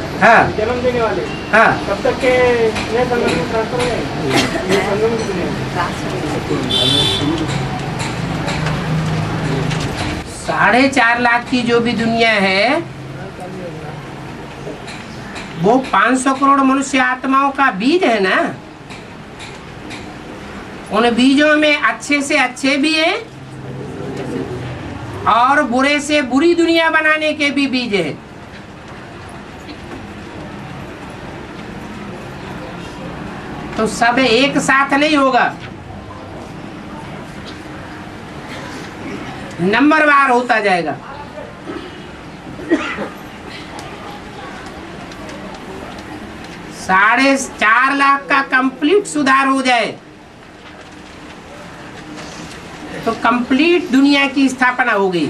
जन्म देने वाले तब तक के नए संगठन में ट्रांसफर हो जाएंगे। 4.5 लाख की जो भी दुनिया है वो 500 करोड़ मनुष्य आत्माओं का बीज है ना। उन बीजों में अच्छे से अच्छे भी हैं और बुरे से बुरी दुनिया बनाने के भी बीज है। तो सब एक साथ नहीं होगा, नंबरवार होता जाएगा। $4.5 लाख का कंप्लीट सुधार हो जाए तो कंप्लीट दुनिया की स्थापना हो गई।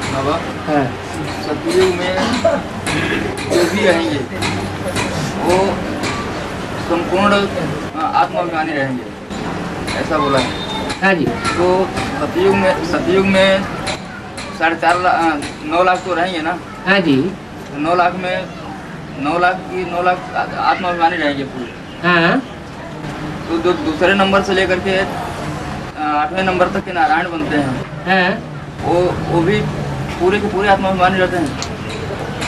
बाबा सतयुग में जो भी रहेंगे वो संपूर्ण आत्माभिमानी रहेंगे, ऐसा बोला है। हाँ जी। तो सतयुग में 9 लाख तो रहेंगे ना। हाँ जी। 9 लाख में 9 लाख आत्माभिमानी रहेंगे पूरे। हाँ। तो दूसरे नंबर से लेकर के 8वें नंबर तक के नारायण बनते हैं। हाँ। वो भी पूरे के पूरे आत्माभिमानी रहते हैं।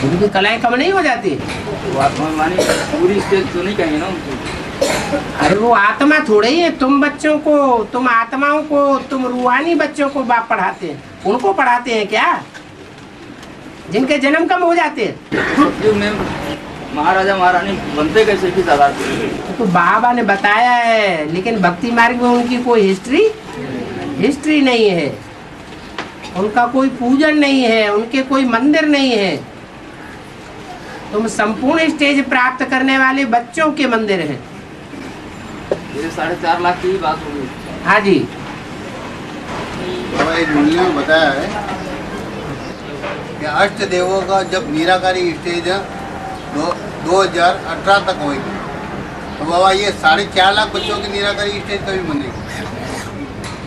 उनकी कलाएं कम नहीं हो जाती? वो आत्माभिमानी पूरी स्टेज तो नहीं कहेंगे ना उनको। अरे वो आत्मा थोड़े ही है। तुम बच्चों को, तुम आत्माओं को, तुम रूहानी बच्चों को बाप पढ़ाते हैं, उनको पढ़ाते हैं क्या जिनके जन्म कम हो जाते हैं? में महाराजा महारानी बनते कैसे की तादाद? तो बाबा ने बताया है, लेकिन भक्ति मार्ग में उनकी कोई हिस्ट्री नहीं है, उनका कोई पूजन नहीं है, उनके कोई मंदिर नहीं है। तुम संपूर्ण स्टेज प्राप्त करने वाले बच्चों के मंदिर हैं। ये 4.5 लाख की ही बात होगी। हाँ जी। बाबा एक मुरली में बताया है कि अष्ट देवों का जब निराकारी स्टेज 2018 तक होगी, तो बाबा ये 4.5 लाख बच्चों की निराकारी स्टेज कभी बनेगी?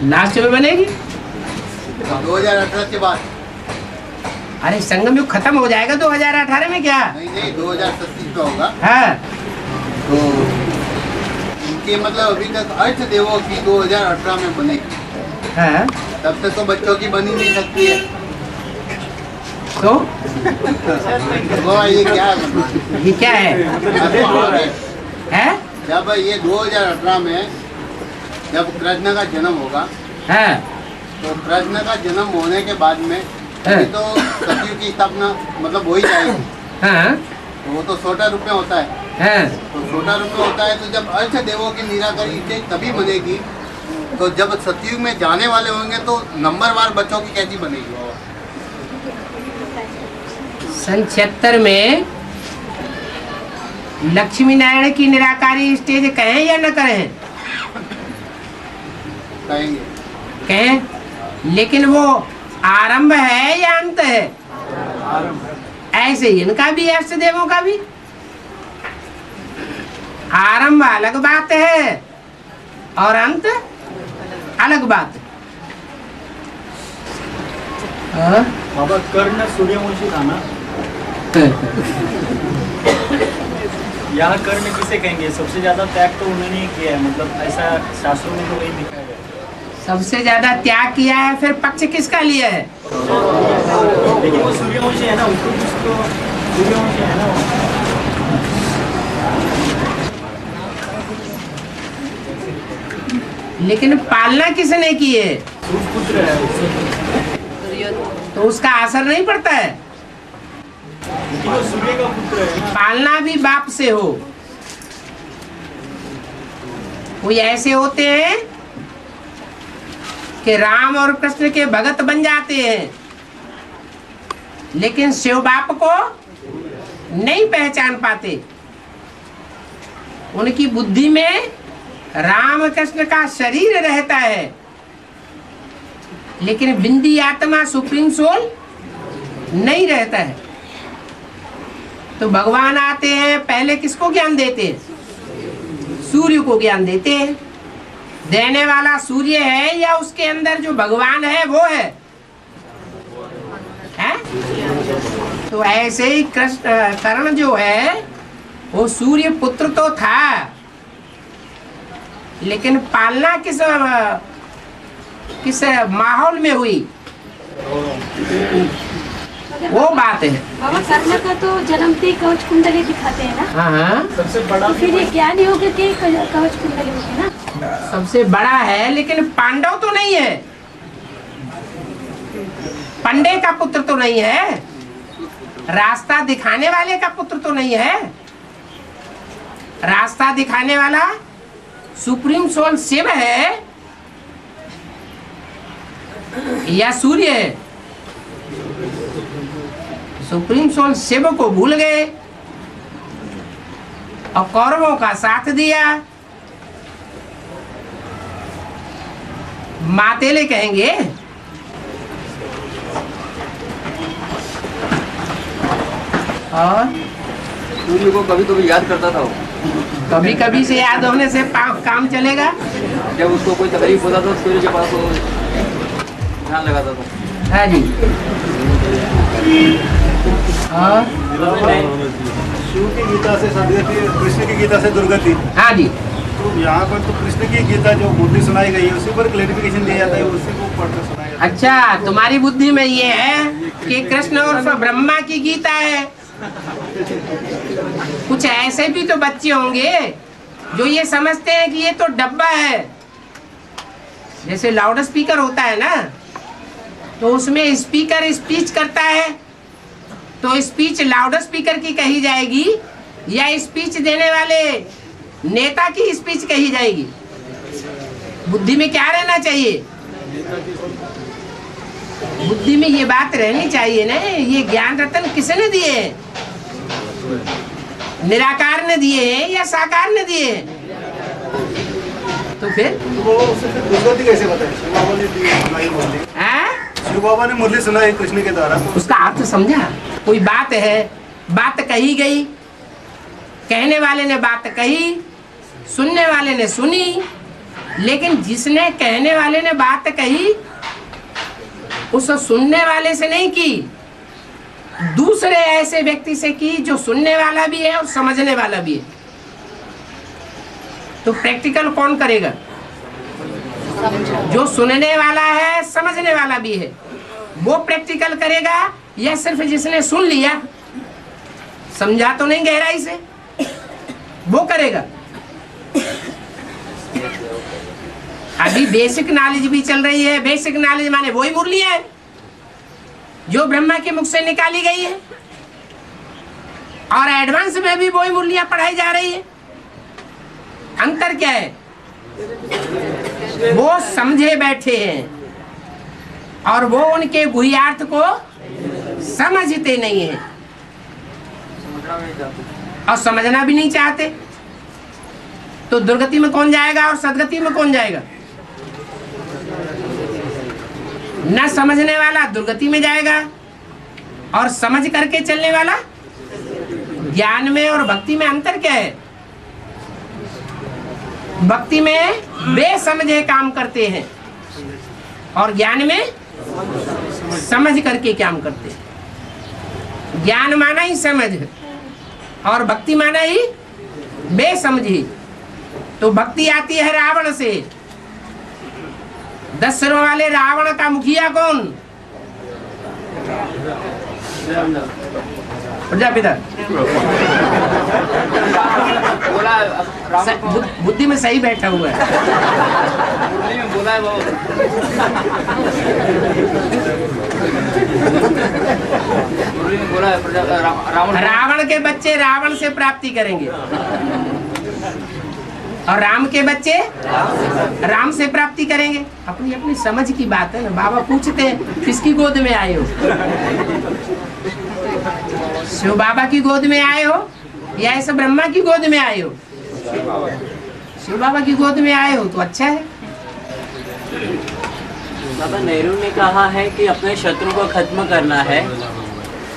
लास्ट में बनेगी 2018 के बाद। अरे संगम युग खत्म हो जाएगा 2018 में क्या? नहीं 2037 में होगा। हाँ। तो इनके मतलब अभी तक अष्ट देवों की 2018 में बनेगी। हाँ। तब तक तो बच्चों की बनी नहीं सकती है। तो ये क्या है? ये क्या है? जब ये 2018 में जब कृष्ण का जन्म होगा, हाँ। तो कृष्ण का जन्म होने के बाद में अभी तो सतयुग की स्थापना मतलब हो ही जाएगी। हाँ। तो वो तो 16 रूप में होता है। हाँ। तो 16 रूप में होता है, तो जब अष्ट देवों की निराकारी स्टेज तभी बनेगी, तो जब सतयुग में जाने वाले होंगे तो नंबरवार बच्चों की कैसी बनेगी? सन 76 में लक्ष्मी नारायण की निराकारी स्टेज कहें या न कहें? कहेंगे। कहें, लेकिन वो आरंभ है या अंत है? ऐसे इनका भी अष्ट देवों का भी आरंभ अलग बात है और अंत अलग बात। बाबा कर्ण सूर्यवंशी था ना? यहाँ कर्ण किसे कहेंगे? सबसे ज्यादा त्याग तो उन्होंने ही किया है, मतलब ऐसा शास्त्रों में तो वही लिखा है। सबसे ज्यादा त्याग किया है, फिर पक्ष किसका लिया है? लेकिन वो सूर्यवंशी है ना, उसको सूर्यवंशी है ना। लेकिन पालना किसने की है? पुत्र है, तो उसका असर नहीं पड़ता है। लेकिन वो सूर्य का पुत्र है। पालना भी बाप से हो। कोई ऐसे होते हैं कि राम और कृष्ण के भगत बन जाते हैं, लेकिन शिव बाप को नहीं पहचान पाते। उनकी बुद्धि में राम कृष्ण का शरीर रहता है, लेकिन बिंदी आत्मा सुप्रीम सोल नहीं रहता है। तो भगवान आते हैं, पहले किसको ज्ञान देते हैं? सूर्य को ज्ञान देते हैं। देने वाला सूर्य है या उसके अंदर जो भगवान है वो है? तो ऐसे ही कृष्ण कर्ण जो है वो सूर्य पुत्र तो था, लेकिन पालना किस माहौल में हुई वो बात है। बाबा कर्ण का तो जन्मते ही कवच कुंडली दिखाते हैं ना? हाँ। सबसे बड़ा तो फिर ये ज्ञान योग के कवच कुंडली होती है ना? सबसे बड़ा है, लेकिन पांडव तो नहीं है, पंडे का पुत्र तो नहीं है, रास्ता दिखाने वाले का पुत्र तो नहीं है। रास्ता दिखाने वाला सुप्रीम सोल शिव है या सूर्य है? सुप्रीम सोल शिव को भूल गए और कौरवों का साथ दिया। मातेले कहेंगे। और सूर्य को कभी कभी याद करता था वो। कभी कभी से याद होने से काम चलेगा। जब उसको कोई तकलीफ होता था सूर्य के पास वो ध्यान लगाता था। हाँ जी। शिव की गीता से सदगति, कृष्ण की गीता से दुर्गति। हाँ जी। तो यहाँ पर तो कृष्ण की गीता जो बुद्धि सुनाई गई है उसी पर क्लेरिफिकेशन दिया जाता है, उसी को पढ़कर सुनाया जाता है। अच्छा, तुम्हारी बुद्धि में ये है कि कृष्ण उर्फ ब्रह्मा की गीता है। कुछ ऐसे भी तो बच्चे होंगे जो ये समझते हैं कि ये तो डब्बा है। जैसे लाउड स्पीकर होता है ना, तो उसमें स्पीकर स्पीच करता है, तो स्पीच लाउड स्पीकर की कही जाएगी या स्पीच देने वाले नेता की स्पीच कही जाएगी? बुद्धि में क्या रहना चाहिए? बुद्धि में ये बात रहनी चाहिए ना, ये ज्ञान रतन किसने दिए हैं? निराकार ने दिए हैं या साकार ने दिए हैं? फिर वो उसे फिर दुर्गति कैसे बताए? शिव बाबा ने सुनाई मुरली, शिव बाबा ने मुरली सुनाई कृष्ण के द्वारा, तो उसका अर्थ समझा? कोई बात है, बात कही गई, कहने वाले ने बात कही, सुनने वाले ने सुनी, लेकिन जिसने कहने वाले ने बात कही उस सुनने वाले से नहीं की, दूसरे ऐसे व्यक्ति से की जो सुनने वाला भी है और समझने वाला भी है। तो प्रैक्टिकल कौन करेगा? जो सुनने वाला है, समझने वाला भी है, वो प्रैक्टिकल करेगा, या सिर्फ जिसने सुन लिया, समझा तो नहीं गहराई से, वो करेगा? अभी बेसिक नॉलेज भी चल रही है। बेसिक नॉलेज माने वही मुरलियां है जो ब्रह्मा के मुख से निकाली गई है, और एडवांस में भी वही मुरलियां पढ़ाई जा रही है। अंतर क्या है? वो समझे बैठे हैं और वो उनके गुह्यार्थ को समझते नहीं है और समझना भी नहीं चाहते। तो दुर्गति में कौन जाएगा और सदगति में कौन जाएगा? न समझने वाला दुर्गति में जाएगा और समझ करके चलने वाला ज्ञान में। और भक्ति में अंतर क्या है? भक्ति में बेसमझे काम करते हैं और ज्ञान में समझ करके काम करते हैं। ज्ञान माना ही समझ और भक्ति माना ही बेसमझी। तो भक्ति आती है रावण से। 10 सिरों वाले रावण का मुखिया कौन? प्रजापिता। बुद्धि में सही बैठा हुआ है। बोला है वो। बोला है रावण के बच्चे रावण से प्राप्ति करेंगे और राम के बच्चे राम से प्राप्ति करेंगे। अपनी अपनी समझ की बात है ना। बाबा पूछते हैं किसकी गोद में आए हो? शिव बाबा की गोद में आए हो या ऐसे ब्रह्मा की गोद में आए हो? शिव बाबा की गोद में आए हो तो अच्छा है। बाबा नेहरू ने कहा है कि अपने शत्रु को खत्म करना है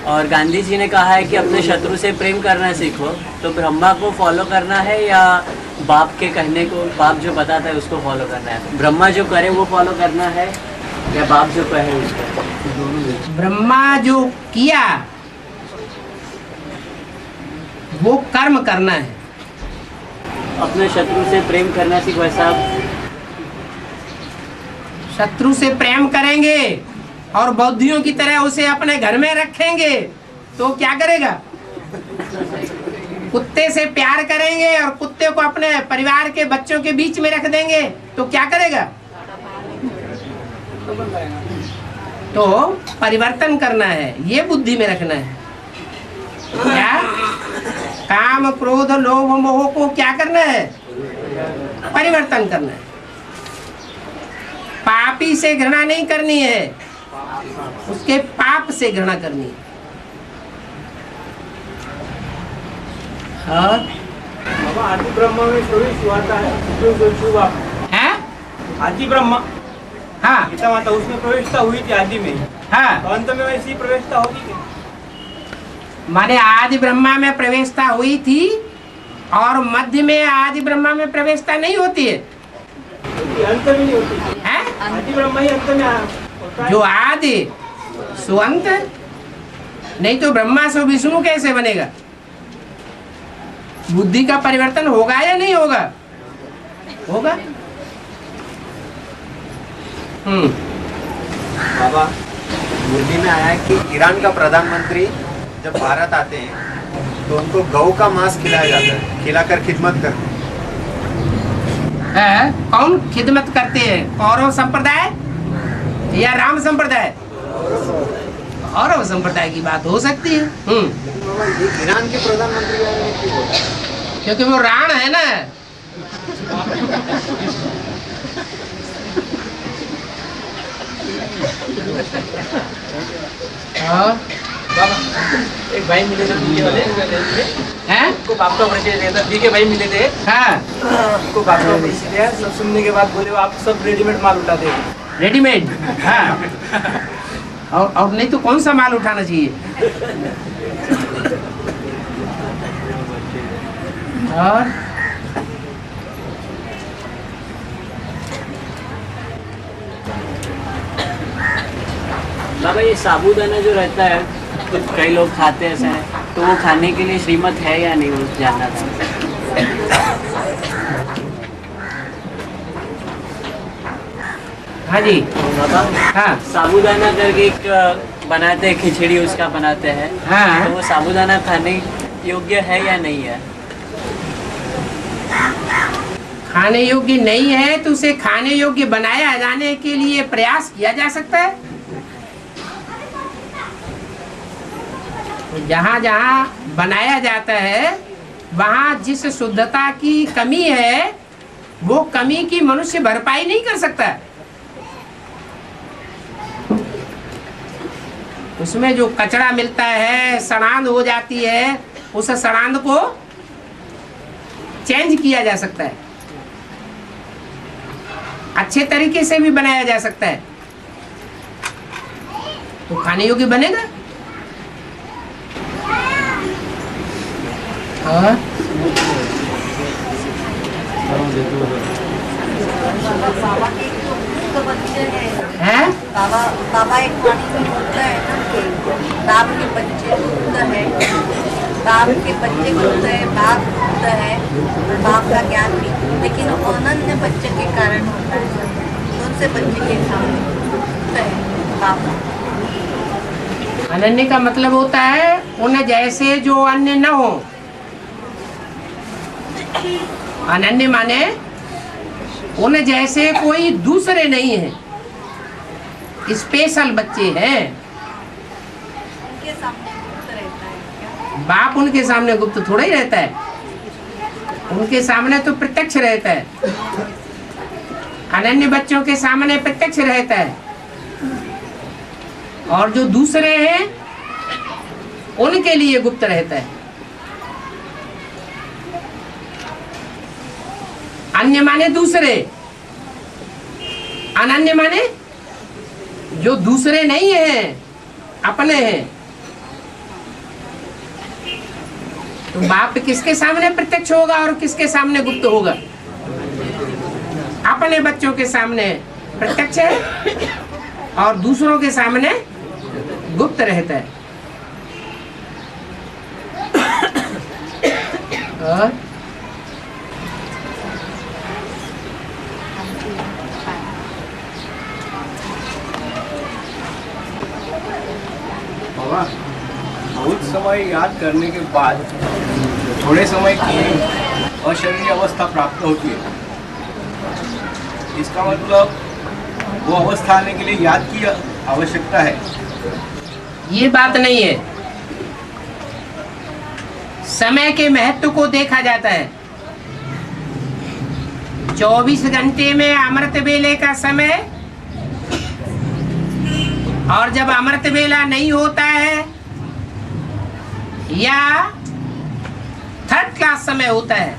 और गांधी जी ने कहा है कि अपने शत्रु से प्रेम करना सीखो। तो ब्रह्मा को फॉलो करना है या बाप के कहने को, बाप जो बताता है उसको फॉलो करना है? ब्रह्मा जो करे वो फॉलो करना है या बाप जो कहे उसको? ब्रह्मा जो किया वो कर्म करना है। अपने शत्रु से प्रेम करना सीखो। ऐसा शत्रु से प्रेम करेंगे और बौद्धियों की तरह उसे अपने घर में रखेंगे तो क्या करेगा? कुत्ते से प्यार करेंगे और कुत्ते को अपने परिवार के बच्चों के बीच में रख देंगे तो क्या करेगा? तो परिवर्तन करना है, ये बुद्धि में रखना है। क्या? काम क्रोध लोभ मोह को क्या करना है? परिवर्तन करना है। पापी से घृणा नहीं करनी है, उसके पाप से घृणा करनी है। आदि ब्रह्मा में प्रवेश हुआ था है? आदि ब्रह्मा, हाँ, माता उसमें प्रवेशता हुई थी आदि में। हाँ, तो अंत में वैसी प्रवेशता होगी क्या? माने आदि ब्रह्मा में प्रवेशता हुई थी और मध्य में आदि ब्रह्मा में प्रवेशता नहीं होती है। अंत में नहीं होती है? आदि ब्रह्मा ही अंत में होता है। जो आदि सो अंत, नहीं तो ब्रह्मा से विष्णु कैसे बनेगा? बुद्धि का परिवर्तन होगा या नहीं होगा? होगा। बाबा मुरली में आया है कि ईरान का प्रधानमंत्री जब भारत आते हैं तो उनको गौ का मांस खिलाया जाता है, खिलाकर खिदमत करते हैं। कौन खिदमत करते हैं? कौरव संप्रदाय या राम संप्रदाय? कौरव संप्रदाय की बात हो सकती है। ईरान के प्रधानमंत्री क्योंकि वो राण है ना। एक भाई मिले थे बीके वाले हैं, उनको बाप का परिचय दिया था, बीके भाई मिले थे, उनको बाप का परिचय दिया। सब सुनने के बाद बोले आप सब रेडीमेड माल उठाते हैं। रेडीमेड? हाँ। और नहीं तो कौन सा माल उठाना चाहिए? और बाबा ये साबूदाना जो रहता है तो कई लोग खाते हैं ऐसा है, तो वो खाने के लिए श्रीमत है या नहीं, वो जानना था। हाँ जी। हाँ, साबूदाना करके एक बनाते हैं, खिचड़ी उसका बनाते हैं। हाँ। तो वो साबूदाना खाने योग्य है या नहीं है? खाने योग्य नहीं है तो उसे खाने योग्य बनाया जाने के लिए प्रयास किया जा सकता है। जहाँ जहाँ बनाया जाता है वहाँ जिस शुद्धता की कमी है वो कमी की मनुष्य भरपाई नहीं कर सकता। उसमें जो कचरा मिलता है, सड़ांध हो जाती है, उस सड़ांध को चेंज किया जा सकता है, अच्छे तरीके से भी बनाया जा सकता है, तो खाने योग्य बनेगा। और हैं? बाबा एक वाणी में बोलता है ना कि बाप के बच्चे गुप्त है, बाप के बच्चे गुप्त है, बाप गुप्त है, और बाप का ज्ञान भी, लेकिन अनन्य बच्चे के कारण होता है, उनसे बच्चे के सामने गुप्त है बाप। अनन्य का मतलब होता है उन जैसे जो अन्य न हो। अनन्य माने उन जैसे कोई दूसरे नहीं है, स्पेशल बच्चे हैं। उनके सामने गुप्त रहता है। बाप उनके सामने गुप्त थोड़ा ही रहता है, उनके सामने तो प्रत्यक्ष रहता है। अनन्य बच्चों के सामने प्रत्यक्ष रहता है, और जो दूसरे हैं उनके लिए गुप्त रहता है। अन्य माने दूसरे, अनन्य माने जो दूसरे नहीं हैं, अपने हैं। तो बाप किसके सामने प्रत्यक्ष होगा और किसके सामने गुप्त होगा? अपने बच्चों के सामने प्रत्यक्ष है और दूसरों के सामने गुप्त रहता है। और बाबा, बहुत समय याद करने के बाद थोड़े समय की अशरीरी अवस्था प्राप्त होती है। इसका मतलब वो अवस्था आने के लिए याद की आवश्यकता है। ये बात नहीं है। समय के महत्व को देखा जाता है। 24 घंटे में अमृत वेले का समय, और जब अमृत वेला नहीं होता है या थर्ड क्लास समय होता है,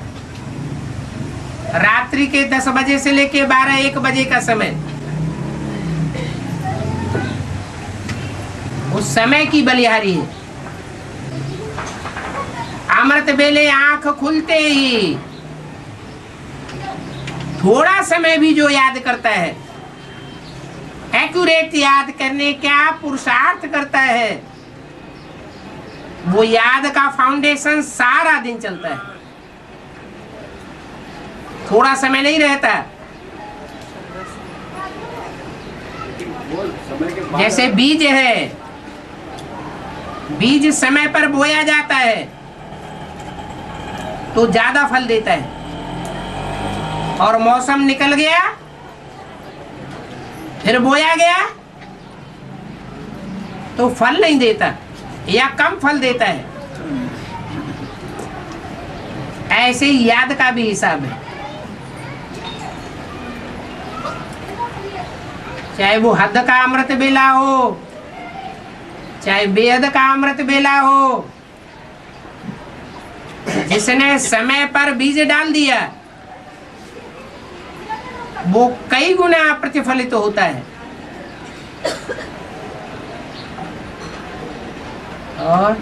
रात्रि के 10 बजे से लेके 12-1 बजे का समय, उस समय की बलिहारी है। अमृत वेले आंख खुलते ही थोड़ा समय भी जो याद करता है, एक्यूरेट याद करने का पुरुषार्थ करता है, वो याद का फाउंडेशन सारा दिन चलता है, थोड़ा समय नहीं रहता। जैसे बीज है, बीज समय पर बोया जाता है तो ज्यादा फल देता है, और मौसम निकल गया फिर बोया गया तो फल नहीं देता या कम फल देता है। ऐसे ही याद का भी हिसाब है। चाहे वो हद का अमृत बेला हो चाहे वेद का अमृत बेला हो, जिसने समय पर बीज डाल दिया वो कई गुना प्रतिफलित होता है। और